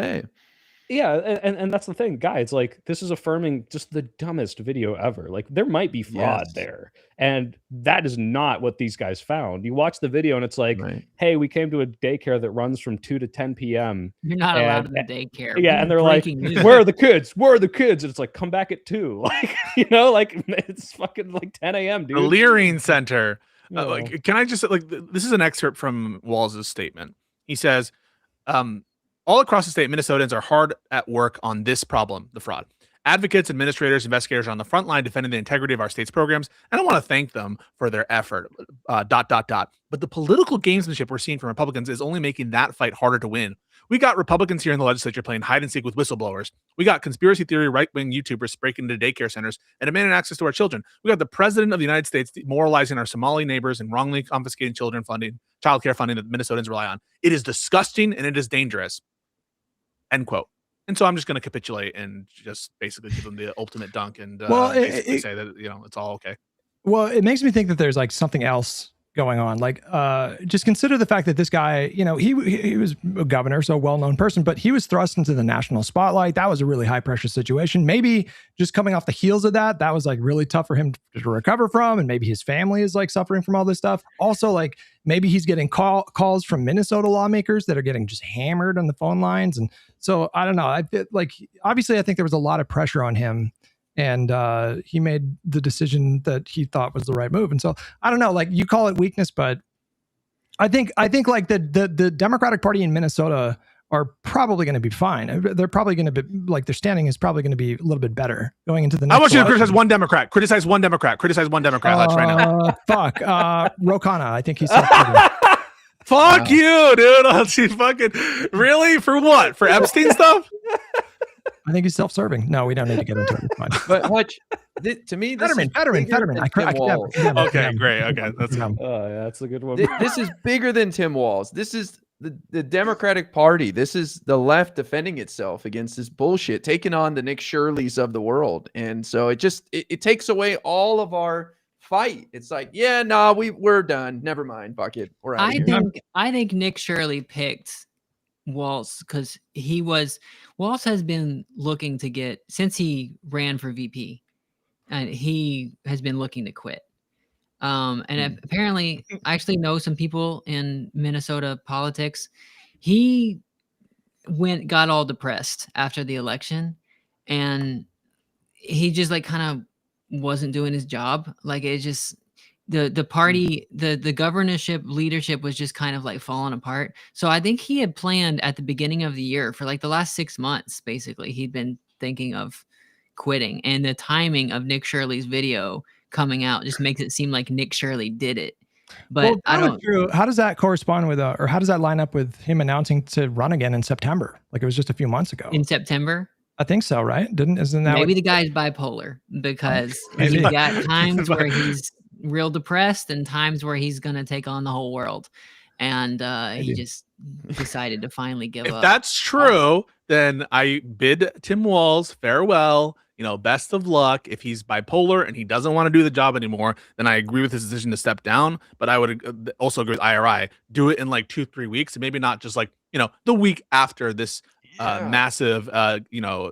Yeah, and that's the thing, guys. Like, this is affirming just the dumbest video ever. Like, there might be fraud there, and that is not what these guys found. You watch the video, and it's like, hey, we came to a daycare that runs from 2 to 10 p.m. You're not allowed in the daycare. Yeah, and they're like, where are the kids? Where are the kids? And it's like, come back at 2. Like, you know, like it's fucking like 10 a.m., dude. The Leering Center. Like, can I just like this is an excerpt from Walz's statement. He says, all across the state, Minnesotans are hard at work on this problem, the fraud. Advocates, administrators, investigators are on the front line defending the integrity of our state's programs, and I want to thank them for their effort, ... But the political gamesmanship we're seeing from Republicans is only making that fight harder to win. We got Republicans here in the legislature playing hide and seek with whistleblowers. We got conspiracy theory right-wing YouTubers breaking into daycare centers and demanding access to our children. We got the president of the United States demoralizing our Somali neighbors and wrongly confiscating child care funding that Minnesotans rely on. It is disgusting and it is dangerous. End quote. And so I'm just going to capitulate and just basically give them the ultimate dunk and basically say that, you know, it's all okay. Well, it makes me think that there's like something else going on. Like, just consider the fact that this guy, you know, he was a governor, so a well-known person, but he was thrust into the national spotlight. That was a really high pressure situation. Maybe just coming off the heels of that was like really tough for him to recover from. And maybe his family is like suffering from all this stuff. Also, like maybe he's getting calls from Minnesota lawmakers that are getting just hammered on the phone lines. And so I don't know. Obviously I think there was a lot of pressure on him. And he made the decision that he thought was the right move. And so I don't know, like you call it weakness, but I think like the Democratic Party in Minnesota are probably going to be fine. They're probably going to be like their standing is probably going to be a little bit better going into the next. I want you to criticize one Democrat. Criticize one Democrat. Criticize one Democrat. Let's right now. Fuck. Ro Khanna. I think he's. Fuck you, dude. She fucking really for what? For Epstein stuff? I think he's self-serving. No, we don't need to get into it. It's fine. But Hutch, to me, this Fetterman. is bigger than Tim Walz. Okay, great. Okay, that's Yeah, that's a good one. This is bigger than Tim Walz. This is the Democratic Party. This is the left defending itself against this bullshit, taking on the Nick Shirleys of the world. And so it takes away all of our fight. It's like, yeah, no, we're done. Never mind. Fuck it. We're out of here. I think Nick Shirley picked Walz because Walz has been looking to get, since he ran for VP, and he has been looking to quit. And apparently, I actually know some people in Minnesota politics. He got all depressed after the election, and he just like kind of wasn't doing his job. Like it just the party, the governorship leadership was just kind of like falling apart. So I think he had planned at the beginning of the year for like the last 6 months, basically, he'd been thinking of quitting, and the timing of Nick Shirley's video coming out just makes it seem like Nick Shirley did it. But I don't. How does that correspond with, or how does that line up with him announcing to run again in September? Like it was just a few months ago. In September? I think so, right? Isn't that maybe the guy's bipolar, because he's got times where he's real depressed and times where he's gonna take on the whole world, and he just decided to finally give up. If that's true, then I bid Tim Walz farewell. Best of luck. If he's bipolar and he doesn't want to do the job anymore, then I agree with his decision to step down. But I would also agree with IRI. Do it in like 2-3 weeks, and maybe not just like the week after this massive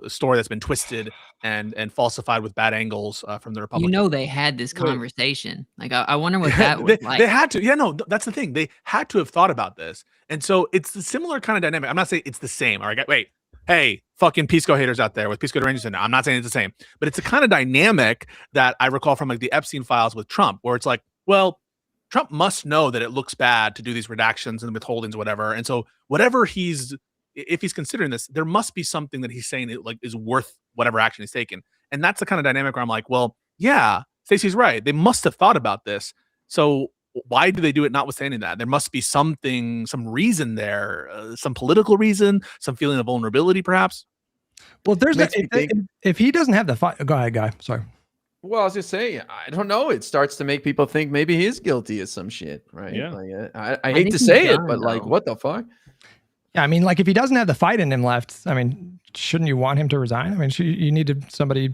story that's been twisted and falsified with bad angles from the Republicans. They had this conversation. Like I wonder what that was like. They had to. Yeah, no, that's the thing. They had to have thought about this, and so it's a similar kind of dynamic. I'm not saying it's the same. All right, wait. Hey, fucking Pisco haters out there with Pisco Deranged Center. I'm not saying it's the same, but it's a kind of dynamic that I recall from like the Epstein files with Trump, where it's like, well, Trump must know that it looks bad to do these redactions and withholdings or whatever. And so whatever if he's considering this, there must be something that he's saying that like is worth whatever action he's taken. And that's the kind of dynamic where I'm like, well, yeah, Stacey's right. They must have thought about this. So why do they do it notwithstanding that? There must be some reason there, some political reason, some feeling of vulnerability, perhaps. Well, if he doesn't have the fight, go ahead, guy. Sorry. Well, I was just saying, I don't know. It starts to make people think maybe he is guilty of some shit, right? Yeah. Like, I hate to say it, but like, what the fuck? Yeah, I mean, like if he doesn't have the fight in him left, I mean, shouldn't you want him to resign? I mean, you need somebody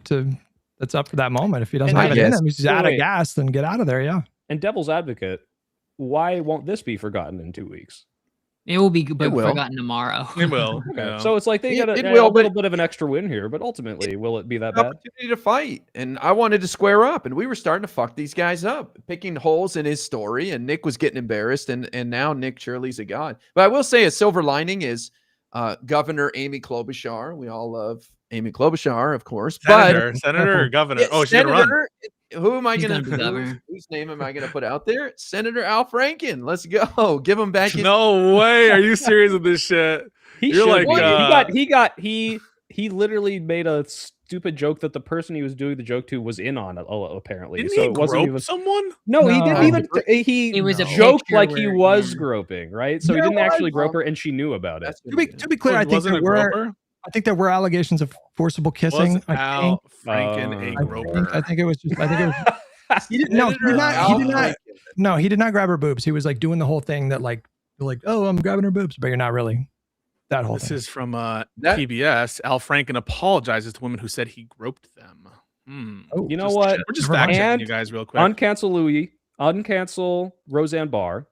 that's up for that moment. If he doesn't have it in him, he's out of gas, then get out of there. Yeah. And devil's advocate, why won't this be forgotten in 2 weeks? It will be forgotten tomorrow. It will. Okay. Yeah. So it's like they got a little bit of an extra win here, but ultimately, will it be that bad? Opportunity to fight, and I wanted to square up, and we were starting to fuck these guys up, picking holes in his story, and Nick was getting embarrassed, and now Nick Shirley's a god. But I will say a silver lining is Governor Amy Klobuchar. We all love Amy Klobuchar, of course. Senator or governor? Yeah, she's gonna run. Who am I going to whose name am I going to put out there? Senator Al Franken. Let's go. Give him back. No way. Are you serious with this shit? You're like, he literally made a stupid joke that the person he was doing the joke to was in on, apparently. Didn't so he it wasn't grope even someone? No, he didn't even. It was a joked picture like he where- was groping, right? So he There didn't actually was- grope her, and she knew about it. To be clear, I think there were allegations of forcible kissing. Was Al Franken a groper? I think it was just. He did not. No, he did not grab her boobs. He was like doing the whole thing that like, oh, I'm grabbing her boobs, but you're not really. That whole This thing. is from PBS. Al Franken apologizes to women who said he groped them. Oh, You know what? We're just fact checking you guys real quick. Uncancel Louis. Uncancel Roseanne Barr.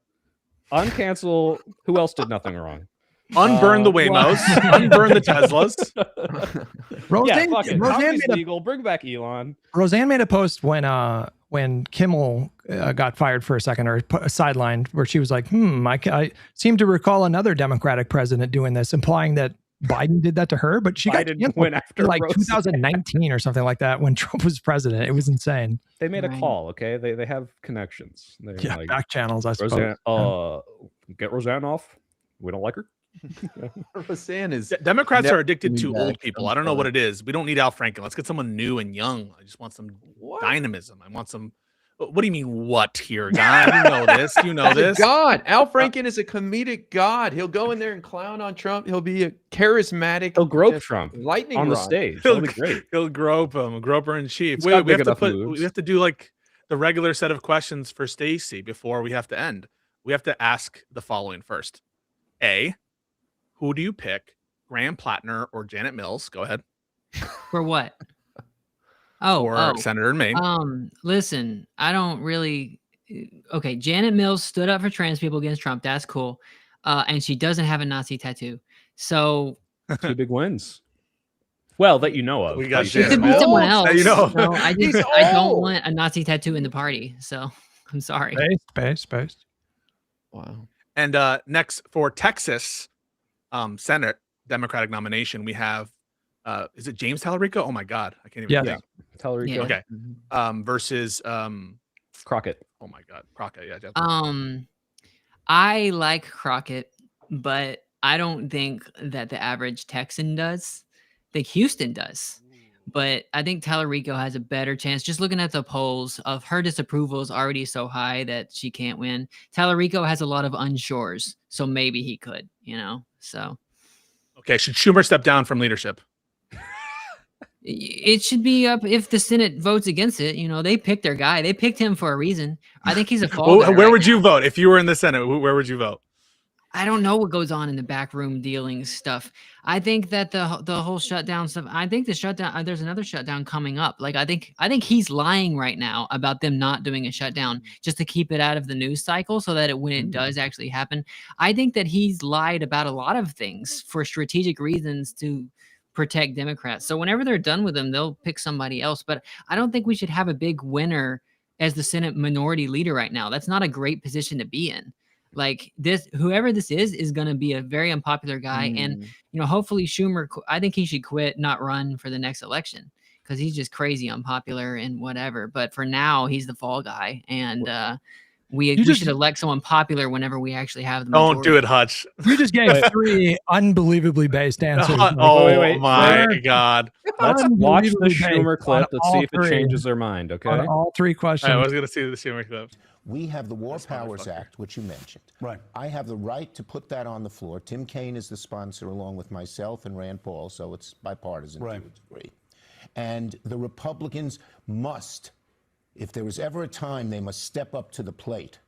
Uncancel. Who else did nothing wrong? Unburn the Waymos. Unburn the Teslas. Roseanne, fuck it. Roseanne Comedy's made legal. Bring back Elon. Roseanne made a post when Kimmel got fired for a second or sidelined, where she was like, I seem to recall another Democratic president doing this, implying that Biden did that to her, but she got canceled went after like Roseanne. 2019 or something like that when Trump was president. It was insane. They made a call, okay? They have connections. They're Yeah, back channels, I suppose. Roseanne, get Roseanne off. We don't like her. Roseanne is. Democrats are addicted doing to that old people. I don't know what it is. We don't need Al Franken. Let's get someone new and young. I just want some dynamism. I want some What do you mean, what here, God? You know this. You know He's a this. god. Al Franken is a comedic god. He'll go in there and clown on Trump. He'll be a charismatic. He'll grope just Trump lightning on the rod. stage. He'll, That'll be great. he'll grope him, groper in chief. He's Wait, got we big have to enough moves. we have to do like the regular set of questions for Stacy before we have to end. We have to ask the following first. A, who do you pick, Graham Plattner or Janet Mills? Go ahead. For what? Oh, Or Senator in Maine. Listen, I don't really. Okay, Janet Mills stood up for trans people against Trump. That's cool. And she doesn't have a Nazi tattoo. So 2 big wins. Well, that you know of. We got it Janet could be Mills. someone Now else. you know. I He's don't old. want a Nazi tattoo in the party. So I'm sorry. Space. Wow. And next for Texas Senate Democratic nomination, we have is it James Tallarico? Oh my God, I can't even Yes. think. Tallarico. Yeah. Okay. Versus Crockett. oh my God, Crockett. Yeah. Definitely. I like Crockett, but I don't think that the average Texan does. I think Houston does. But I think Tallarico has a better chance. Just looking at the polls, of her disapproval is already so high that she can't win. Tallarico has a lot of unsures, so maybe he could, So Okay, should Schumer step down from leadership? it should be up if the Senate votes against it. They picked their guy. They picked him for a reason. I think he's a fall guy Where right would you now. vote if you were in the Senate? Where would you vote? I don't know what goes on in the backroom dealings stuff. I think that the whole shutdown stuff. I think the shutdown. There's another shutdown coming up. Like I think he's lying right now about them not doing a shutdown just to keep it out of the news cycle, so that when it does actually happen, I think that he's lied about a lot of things for strategic reasons to protect Democrats. So whenever they're done with them, they'll pick somebody else. But I don't think we should have a big winner as the Senate minority leader right now. That's not a great position to be in. Like whoever this is going to be a very unpopular guy. And, hopefully Schumer, I think he should quit, not run for the next election, because he's just crazy unpopular and whatever. But for now, he's the fall guy. And we should elect someone popular whenever we actually have the majority. Don't do it, Hutch. You just gave 3 unbelievably based answers. Oh my God. Let's watch the Unbelievably Schumer based clip. on Let's all see if it 3. changes their mind. Okay. On all 3 questions. I was going to see the Schumer clip. We have the War Powers Act, which you mentioned. Right. I have the right to put that on the floor. Tim Kaine is the sponsor, along with myself and Rand Paul, so it's bipartisan to a degree. And the Republicans must, if there was ever a time they must step up to the plate,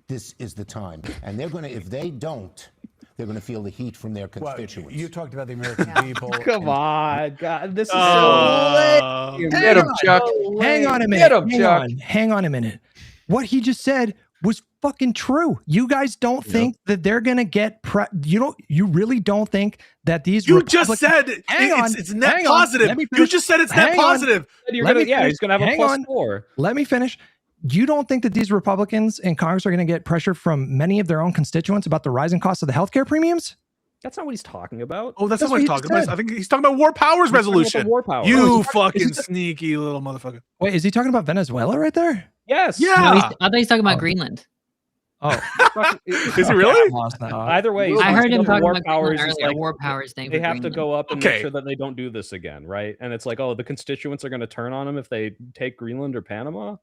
this is the time. And they're going to, if they don't, they're going to feel the heat from their constituents. You talked about the American people. Come on, God, this is so lame. Get him, Chuck. Hang on a minute. Get him, Chuck. Hang on a minute. What he just said was fucking true. You guys don't think that they're going to get you really don't think that these You just said it's net positive. You just said it's net positive. He's going to have a +4. Let me finish. You don't think that these Republicans in Congress are going to get pressure from many of their own constituents about the rising cost of the healthcare premiums? That's not what he's talking about. Oh, that's not what he's talking about. I think he's talking about War Powers resolution. War Powers. You fucking sneaky little motherfucker. Wait, is he talking about Venezuela right there? Yes. Yeah. No, I thought he's talking about Greenland. Oh, is he really? Either way, I heard him talking War about Powers Greenland is earlier, like, War Powers thing. they have to go up and make sure that they don't do this again, right? And it's like, oh, the constituents are going to turn on him if they take Greenland or Panama.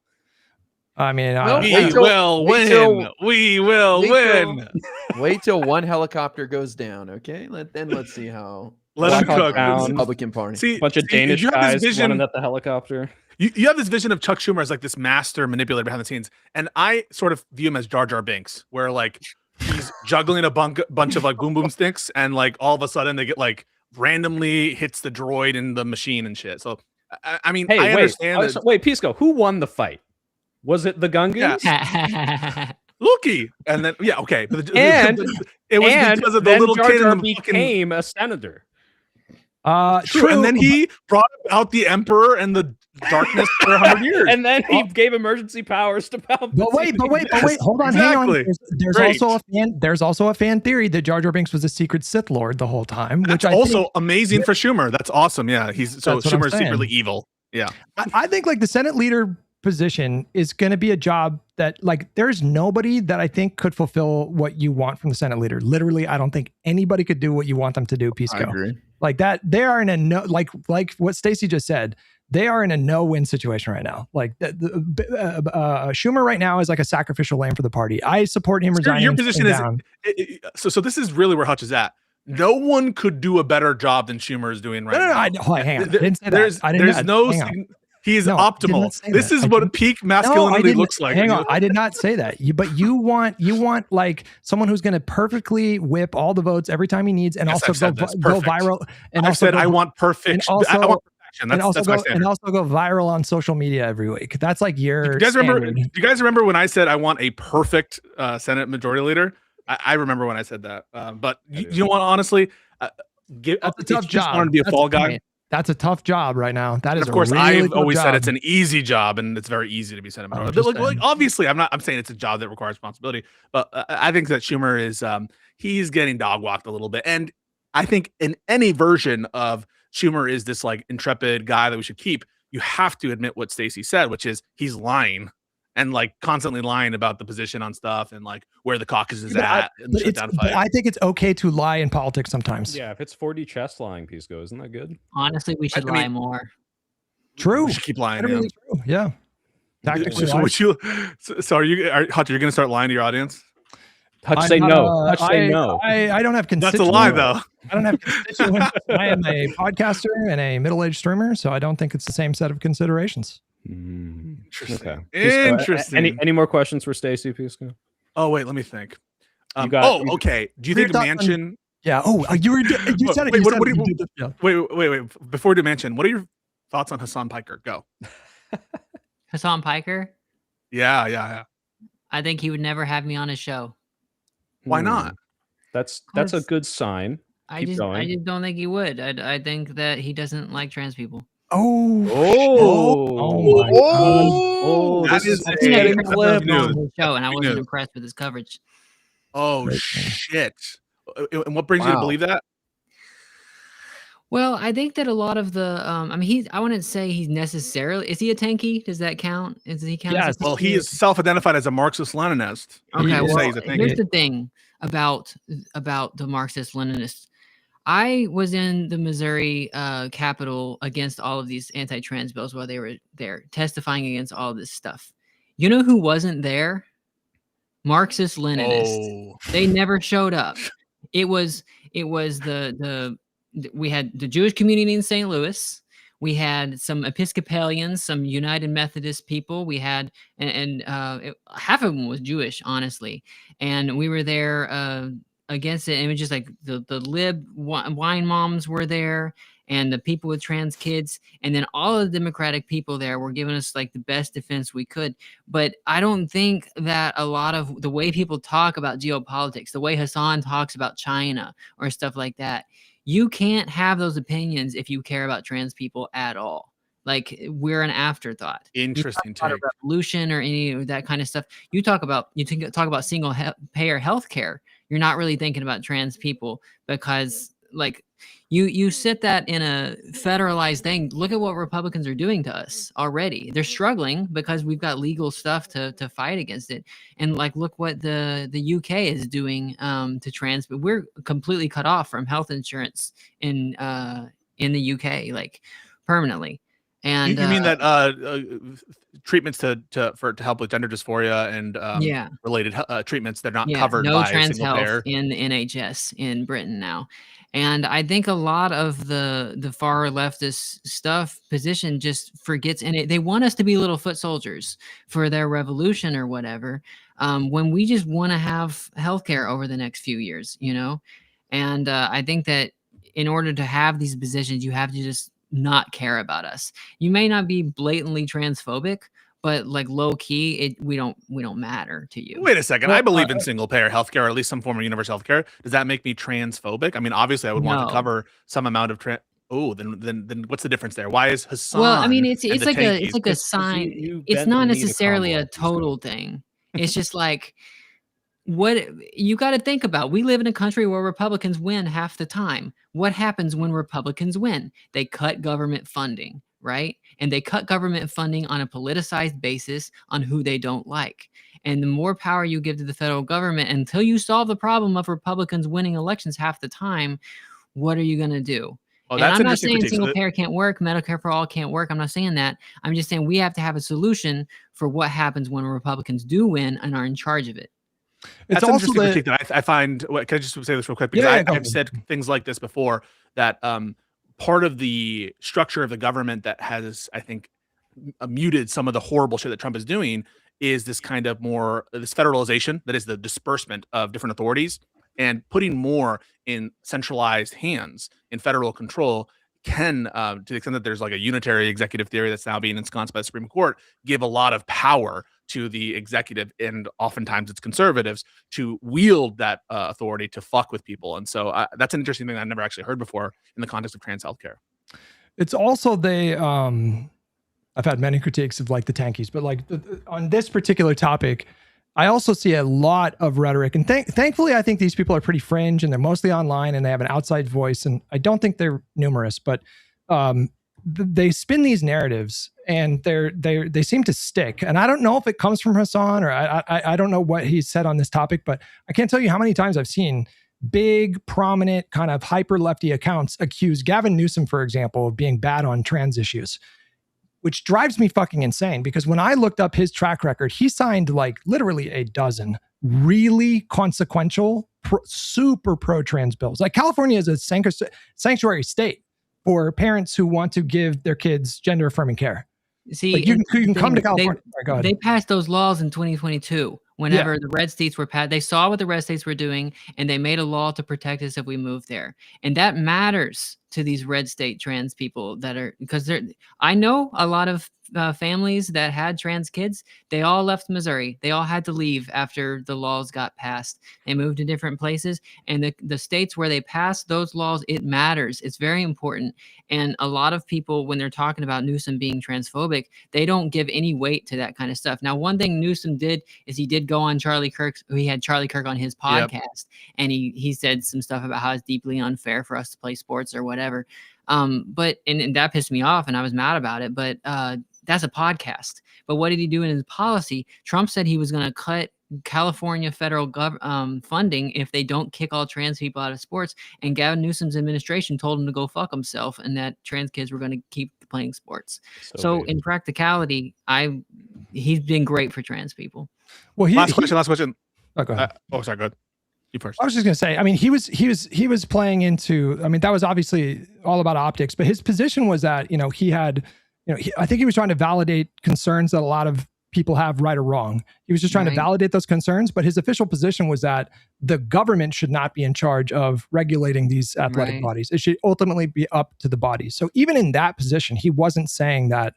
I mean, we will win. We will win. Wait till one helicopter goes down, okay? Let's see how. Let him cook. Republican Party. See, bunch of Danish guys running at the helicopter. You have this vision of Chuck Schumer as like this master manipulator behind the scenes, and I sort of view him as Jar Jar Binks, where like he's juggling a bunch of like boom boom sticks, and like all of a sudden they get like randomly hits the droid in the machine and shit. So I mean, hey, I understand. Wait, Pisco, who won the fight? Was it the Gungans? Yeah. Loki, and then okay, but it was because of the little Jar Jar kid became a senator. True. And then he brought out the Emperor and the darkness for 100 years. And then he gave emergency powers to Palpatine. But wait, hold on, hang on. There's also a fan theory that Jar Jar Binks was a secret Sith Lord the whole time, which That's also amazing for Schumer. That's awesome. Yeah, Schumer's secretly evil. Yeah, I think like the Senate leader position is going to be a job that like there's nobody that I think could fulfill what you want from the Senate leader. Literally, I don't think anybody could do what you want them to do, Pisco. I agree. Like that, they are in a like what Stacy just said. they are in a no-win situation right now. Like Schumer right now is like a sacrificial lamb for the party. I support him resigning. Your position is so this is really where Hutch is at. No one could do a better job than Schumer is doing right now. Hang on. I didn't say that. He's optimal. This is what peak masculinity looks like. Hang on, I did not say that. But you want like someone who's going to perfectly whip all the votes every time he needs, and also go viral. And I've said I want perfect. I want perfection. And also go viral on social media every week. That's like your. Do you guys remember when I said I want a perfect Senate Majority Leader? I remember when I said that. But you know what? Honestly, that's a tough job. Just wanted to be a fall guy. That's a tough job right now. That is, of course, really I've always said it's an easy job, and it's very easy to be Senate Majority. Like, obviously, I'm saying it's a job that requires responsibility, but I think that Schumer is he's getting dog walked a little bit, and I think in any version of Schumer is this like intrepid guy that we should keep. You have to admit what Stacy said, which is he's lying. And like constantly lying about the position on stuff and like where the caucus is at. But I think it's okay to lie in politics sometimes. Yeah, if it's 4D chess lying, Pisco, isn't that good? Honestly, we should lie more. True. We should keep lying. Really true. Yeah. Tactically. So are you going to start lying to your audience? Hutch say no. Hutch say no. I don't have constituents. That's a lie, though. I don't have constituents. I am a podcaster and a middle-aged streamer, so I don't think it's the same set of considerations. Interesting. Okay. Interesting. Any more questions for Stacy, Pisco? Oh wait, let me think. Okay. Do you think a mansion? Yeah. Oh, you said it. Wait. Before we do mansion, what are your thoughts on Hassan Piker? Go. Hassan Piker? Yeah. I think he would never have me on his show. Why not? That's a good sign. I just don't think he would. I think that he doesn't like trans people. That is a clip. Show, and I wasn't impressed with his coverage. Oh shit! And what brings you to believe that? Well, I think that a lot of the, I wouldn't say he's necessarily. Is he a tanky? Does that count? Does he count? Yes. Well, he is self-identified as a Marxist-Leninist. Okay. Well, here's the thing about the Marxist-Leninists. I was in the Missouri Capitol against all of these anti-trans bills while they were there testifying against all of this stuff. You know who wasn't there? Marxist-Leninists. They never showed up. It was we had the Jewish community in St. Louis. We had some Episcopalians, some United Methodist people. We had, half of them was Jewish, honestly. And we were there against it. And it was just like the lib wine moms were there, and the people with trans kids. And then all of the Democratic people there were giving us like the best defense we could. But I don't think that a lot of the way people talk about geopolitics, the way Hassan talks about China or stuff like that, you can't have those opinions if you care about trans people at all. Like, we're an afterthought. Interesting take. Revolution or any of that kind of stuff. You talk about single payer healthcare. You're not really thinking about trans people because, like, you sit that in a federalized thing. Look at what Republicans are doing to us already. They're struggling because we've got legal stuff to fight against it. And like, look what the UK is doing to trans. But we're completely cut off from health insurance in the UK, like permanently. And you mean that treatments to help with gender dysphoria and related treatments, they're not covered by trans single health payer in the NHS in Britain now. And I think a lot of the far leftist position just forgets, and they want us to be little foot soldiers for their revolution or whatever, when we just want to have healthcare over the next few years, you know? And I think that in order to have these positions, you have to just not care about us. You may not be blatantly transphobic, but like low key, we don't matter to you. Wait a second. I believe in single payer healthcare, or at least some form of universal healthcare. Does that make me transphobic? I mean, obviously, I would want to cover some amount of then what's the difference there? Why is Hassan? Well, I mean, it's like a sign. It's not necessarily a total thing. It's just like, what you got to think about. We live in a country where Republicans win half the time. What happens when Republicans win? They cut government funding, right? And they cut government funding on a politicized basis on who they don't like. And the more power you give to the federal government until you solve the problem of Republicans winning elections half the time, what are you going to do? Oh, And that's I'm an not interesting saying critique. single payer can't work, Medicare for all can't work. I'm not saying that. I'm just saying we have to have a solution for what happens when Republicans do win and are in charge of it. It's That's an also interesting the critique that I find. Can I just say this real quick? Because Yeah, go I've ahead. said things like this before, that part of the structure of the government that has, I think, muted some of the horrible shit that Trump is doing is this kind of more this federalization, that is the disbursement of different authorities, and putting more in centralized hands in federal control can, to the extent that there's like a unitary executive theory that's now being ensconced by the Supreme Court, give a lot of power to the executive, and oftentimes it's conservatives, to wield that authority to fuck with people. And so that's an interesting thing I've never actually heard before in the context of trans healthcare. It's also I've had many critiques of like the tankies, but like on this particular topic, I also see a lot of rhetoric, and thankfully, I think these people are pretty fringe, and they're mostly online, and they have an outside voice, and I don't think they're numerous, but they spin these narratives, and they seem to stick. And I don't know if it comes from Hassan, or I don't know what he said on this topic, but I can't tell you how many times I've seen big, prominent, kind of hyper lefty accounts accuse Gavin Newsom, for example, of being bad on trans issues, which drives me fucking insane, because when I looked up his track record, he signed like literally a dozen really consequential, super pro-trans bills. Like California is a sanctuary state for parents who want to give their kids gender-affirming care. See, like you can come to California. Go ahead. They passed those laws in 2022. Whenever the red states were passed, they saw what the red states were doing, and they made a law to protect us if we move there. And that matters to these red state trans people that are, because I know a lot of families that had trans kids. They all left Missouri. They all had to leave after the laws got passed. They moved to different places, and the states where they passed those laws, it matters. It's very important. And a lot of people, when they're talking about Newsom being transphobic, they don't give any weight to that kind of stuff. Now, one thing Newsom did is he did go on Charlie Kirk's. He had Charlie Kirk on his podcast, and he said some stuff about how it's deeply unfair for us to play sports or whatever. But that pissed me off, and I was mad about it. But that's a podcast. But what did he do in his policy? Trump said he was going to cut California federal funding if they don't kick all trans people out of sports. And Gavin Newsom's administration told him to go fuck himself, and that trans kids were going to keep playing sports. So in practicality, he's been great for trans people. Well, last question. Oh, go ahead. Sorry, go ahead. You first. I was just going to say, I mean, he was playing into, I mean, that was obviously all about optics, but his position was that, I think he was trying to validate concerns that a lot of people have, right or wrong. He was just trying to validate those concerns, but his official position was that the government should not be in charge of regulating these athletic bodies. It should ultimately be up to the bodies. So even in that position, he wasn't saying that,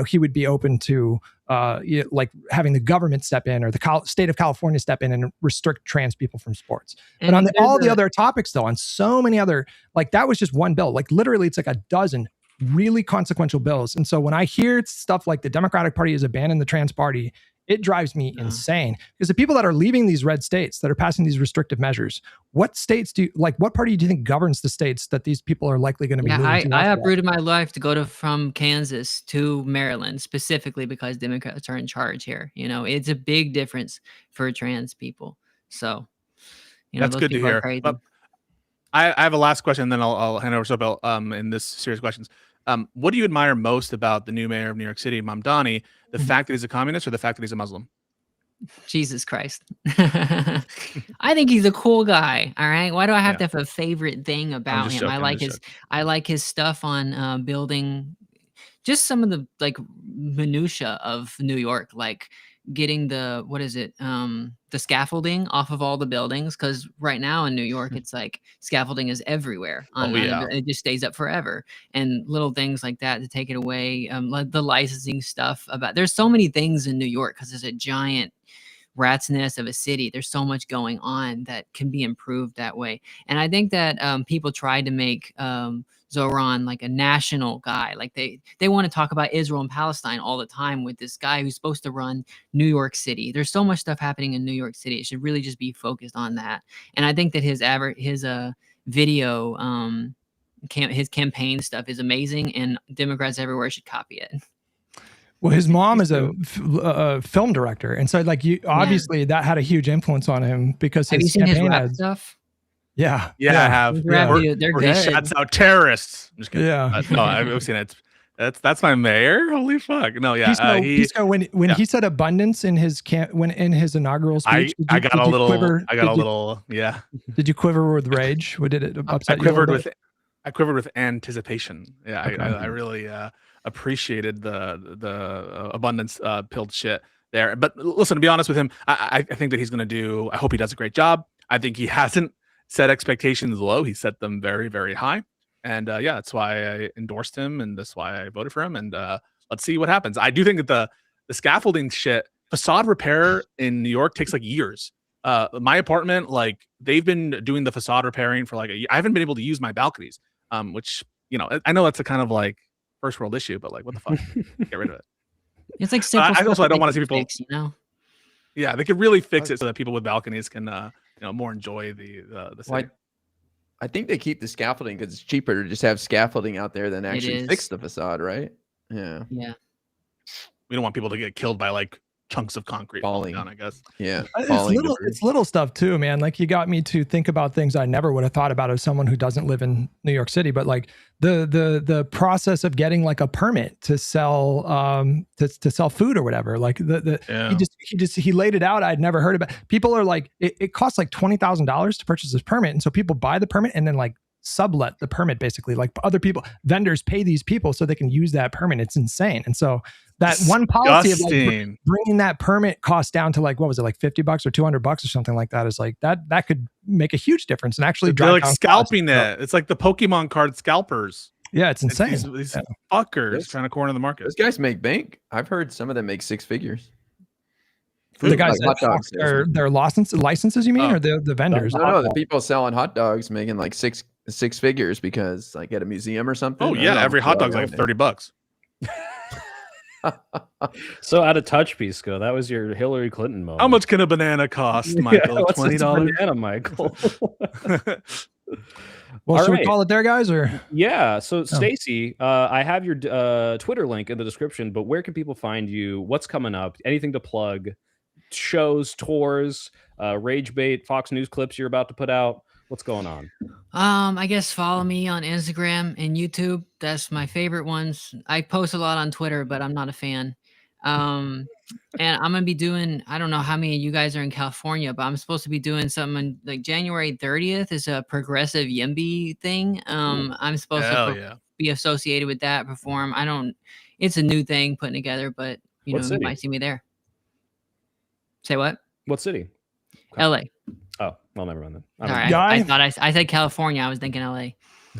he would be open to like having the government step in, or the state of California step in and restrict trans people from sports. And but on all the other topics, though, on so many other, like that was just one bill. Like literally, it's like a dozen really consequential bills. And so when I hear stuff like the Democratic Party has abandoned the trans party, it drives me insane, because the people that are leaving these red states that are passing these restrictive measures, what party do you think governs the states that these people are likely going to be moving to? I uprooted my life to go from Kansas to Maryland, specifically because Democrats are in charge here. It's a big difference for trans people. So, that's good to hear. But I have a last question, and then I'll hand over to Bill in this series of questions. What do you admire most about the new mayor of New York City, Mamdani? The fact that he's a communist, or the fact that he's a Muslim? Jesus Christ. I think he's a cool guy. All right. Why do I have to have a favorite thing about him? I like his stuff on building just some of the like minutia of New York, like getting the scaffolding off of all the buildings, because right now in New York it's like scaffolding is everywhere it just stays up forever, and little things like that to take it away, like the licensing stuff. There's so many things in New York because it's a giant rat's nest of a city. There's so much going on that can be improved that way. And I think that people tried to make Zoran like a national guy. Like they want to talk about Israel and Palestine all the time with this guy who's supposed to run New York City. There's so much stuff happening in New York City. It should really just be focused on that. And I think that his video, his campaign stuff is amazing, and Democrats everywhere should copy it. Well, his mom is a film director, and so obviously that had a huge influence on him, because have you seen his rap stuff? Yeah. Yeah, I have. Grab Where- you. They're where he good. shouts out terrorists. I'm just kidding. Yeah. No, I've seen it. That's my mayor. Holy fuck. No, yeah. Pisco, when yeah. he said abundance in his when in his inaugural speech, I got a little. quiver? I got a little. Yeah. Did you quiver with rage? What did it upset you? I quivered with anticipation. Yeah, Okay. I really appreciated the abundance pilled shit there. But listen, to be honest with him, I think that he's going to do. I hope he does a great job. I think he hasn't set expectations low. He set them very, very high. And yeah, that's why I endorsed him, and that's why I voted for him. And let's see what happens. I do think that the scaffolding shit, facade repair in New York takes like years. My apartment, like they've been doing the facade repairing for like a year. I haven't been able to use my balconies, which I know that's a kind of like first world issue, but like what the fuck, get rid of it. It's like simple. I also don't want to see people. Fix, Yeah, they could really fix it so that people with balconies can more enjoy the city. I think they keep the scaffolding because it's cheaper to just have scaffolding out there than actually fix the facade, right? Yeah. Yeah. We don't want people to get killed by like chunks of concrete falling down, I guess. Yeah. It's little stuff too, man. Like you got me to think about things I never would have thought about as someone who doesn't live in New York City, but like the process of getting like a permit to sell to sell food or whatever. Like he laid it out. I'd never heard about. People are like, it costs like $20,000 to purchase this permit. And so people buy the permit and then like sublet the permit, basically. Like other people, vendors pay these people so they can use that permit. It's insane. And so that one policy of like bringing that permit cost down to like, what was it, like $50 or $200 or something like that, is like that could make a huge difference and actually they're like scalping it. It's like the Pokemon card scalpers. Yeah, it's insane. These fuckers trying to corner the market. Those guys make bank. I've heard some of them make six figures. The guys that their licenses, you mean, or the vendors? No, the people selling hot dogs making like six figures because like at a museum or something. Oh yeah, every hot dog's like $30. So out of touch, Pisco. That was your Hillary Clinton moment. How much can a banana cost, Michael? $20. Banana, Michael. Well, should we call it there, guys? Or yeah. So Stacy, I have your Twitter link in the description. But where can people find you? What's coming up? Anything to plug? Shows, tours, Rage Bait, Fox News clips you're about to put out. What's going on? I guess follow me on Instagram and YouTube. That's my favorite ones. I post a lot on Twitter, but I'm not a fan. And I'm gonna be doing, I don't know how many of you guys are in California, but I'm supposed to be doing something like January 30th is a progressive Yimby thing. I'm supposed to be associated with that, perform. It's a new thing putting together, but you might see me there. Say what? What city? LA. Oh, well, never mind then. All right. I thought I said California. I was thinking LA.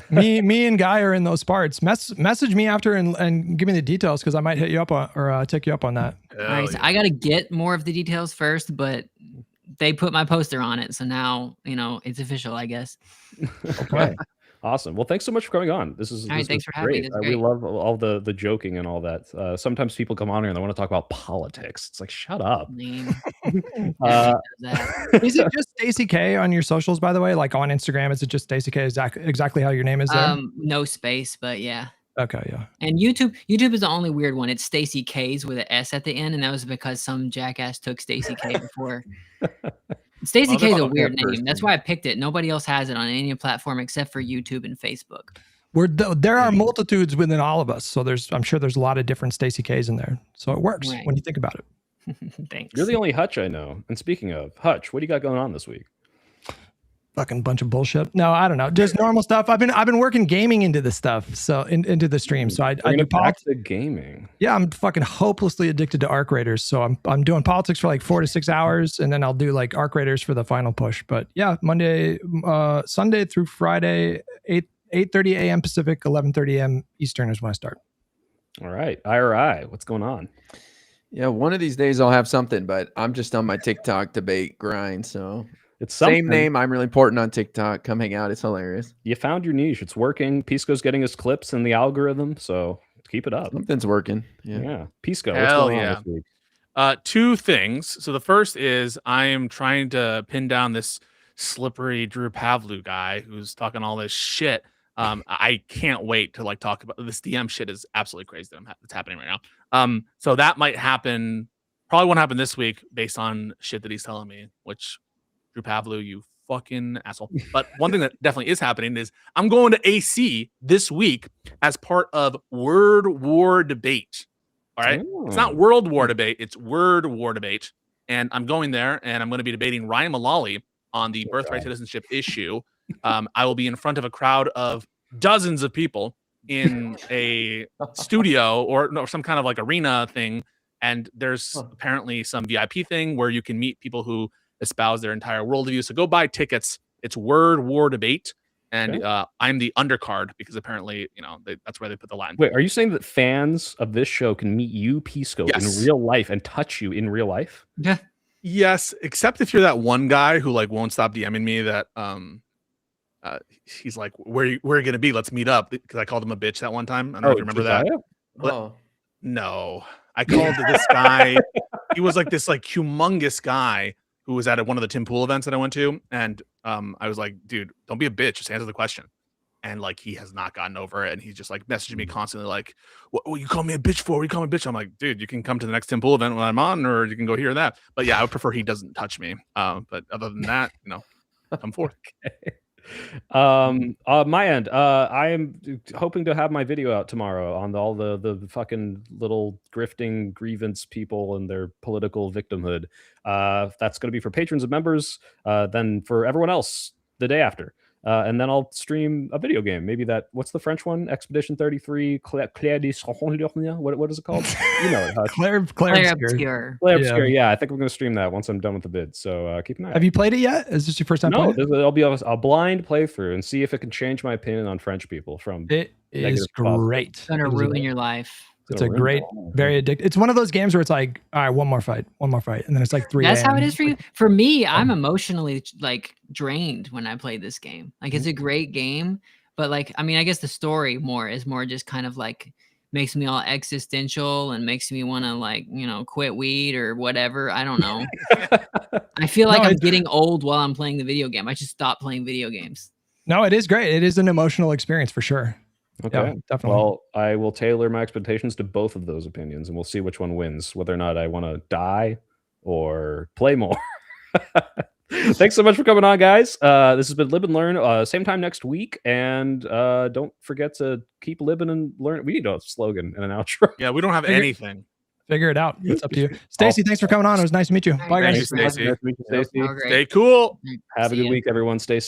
me and Guy are in those parts. Message me after and give me the details, because I might hit you up on or take you up on that. All right. So I got to get more of the details first, but they put my poster on it, so now it's official, I guess. Okay. Awesome. Well, thanks so much for coming on. This is thanks for having me. We love all the joking and all that. Sometimes people come on here and they want to talk about politics. It's like, shut up. Is it just Stacy K on your socials, by the way? Like on Instagram, is it just Stacy K? Exactly how your name is there? No space, but yeah. Okay, yeah. And YouTube is the only weird one. It's Stacy K's with an S at the end, and that was because some jackass took Stacy K before. Stacy K is a weird name. That's why I picked it. Nobody else has it on any platform except for YouTube and Facebook. There are multitudes within all of us, so I'm sure there's a lot of different Stacy K's in there. So it works when you think about it. Thanks. You're the only Hutch I know. And speaking of Hutch, what do you got going on this week? Fucking bunch of bullshit. No, I don't know. Just normal stuff. I've been working gaming into this stuff, so into the stream. So I do back to gaming. Yeah, I'm fucking hopelessly addicted to Arc Raiders. So I'm doing politics for like 4 to 6 hours, and then I'll do like Arc Raiders for the final push. But yeah, Sunday through Friday, 8:30 a.m. Pacific, 11:30 a.m. Eastern is when I start. All right, IRI, what's going on? Yeah, one of these days I'll have something, but I'm just on my TikTok debate grind, so. It's something. Same name. I'm really important on TikTok. Come hang out. It's hilarious. You found your niche. It's working. Pisco's getting his clips in the algorithm, so keep it up. Something's working. Yeah. Pisco, what's going on this week? Two things. So the first is I am trying to pin down this slippery Drew Pavlu guy who's talking all this shit. I can't wait to talk about this. DM shit is absolutely crazy that's happening right now. So that might happen. Probably won't happen this week based on shit that he's telling me, which Drew Pavlu, you fucking asshole. But one thing that definitely is happening is I'm going to AC this week as part of Word War Debate. All right. It's not World War Debate, it's Word War Debate. And I'm going there and I'm going to be debating Ryan Mullally on the birthright citizenship issue. I will be in front of a crowd of dozens of people in a studio or no, some kind of like arena thing. And there's apparently some VIP thing where you can meet people who espouse their entire worldview. So go buy tickets. It's Word War Debate. And I'm the undercard because apparently, that's where they put the line. Wait, are you saying that fans of this show can meet you, Pisco, in real life and touch you in real life? Yeah. Yes, except if you're that one guy who like won't stop DMing me that he's like, where are you gonna be? Let's meet up, because I called him a bitch that one time. I don't know if you remember that. No, I called this guy. He was like this like humongous guy who was at one of the Tim Pool events that I went to, and I was like, dude, don't be a bitch, just answer the question. And like he has not gotten over it, and he's just like messaging me constantly like, what you call me a bitch for? What you call me a bitch? I'm like, dude, you can come to the next Tim Pool event when I'm on, or you can go here or that. But yeah, I would prefer he doesn't touch me. But other than that, come forth. My end, I am hoping to have my video out tomorrow on all the fucking little grifting grievance people and their political victimhood. That's going to be for patrons and members. Then for everyone else, the day after. And then I'll stream a video game. Maybe what's the French one? Expedition 33, Claire de what is it called? You know it, Claire Obscure. Claire Obscure. Yeah, I think I'm going to stream that once I'm done with the bid. So keep an eye out. Have you played it yet? Is this your first time playing it? I'll be a blind playthrough and see if it can change my opinion on French people from it is great. It's going to ruin your life. It's a great, very addictive. It's one of those games where it's like, all right, one more fight, and then it's like 3 That's how it is for you. For me, I'm emotionally like drained when I play this game. Like it's a great game, but like I guess the story is more just kind of like makes me all existential and makes me want to like quit weed or whatever. I don't know. I feel like I'm getting old while I'm playing the video game. I should stop playing video games. No, it is great. It is an emotional experience for sure. Okay, yeah, definitely. Well, I will tailor my expectations to both of those opinions, and we'll see which one wins, whether or not I want to die or play more. Thanks so much for coming on, guys. This has been Live and Learn. Same time next week, and don't forget to keep living and learn. We need a slogan and an outro. Yeah, we don't have anything. Figure it out. It's up to you. Stacy, thanks for coming on. It was nice to meet you. Bye, guys. Thanks, Stacy. Nice to meet you, Stacy. Stay cool. Have a good week, everyone. Stay safe.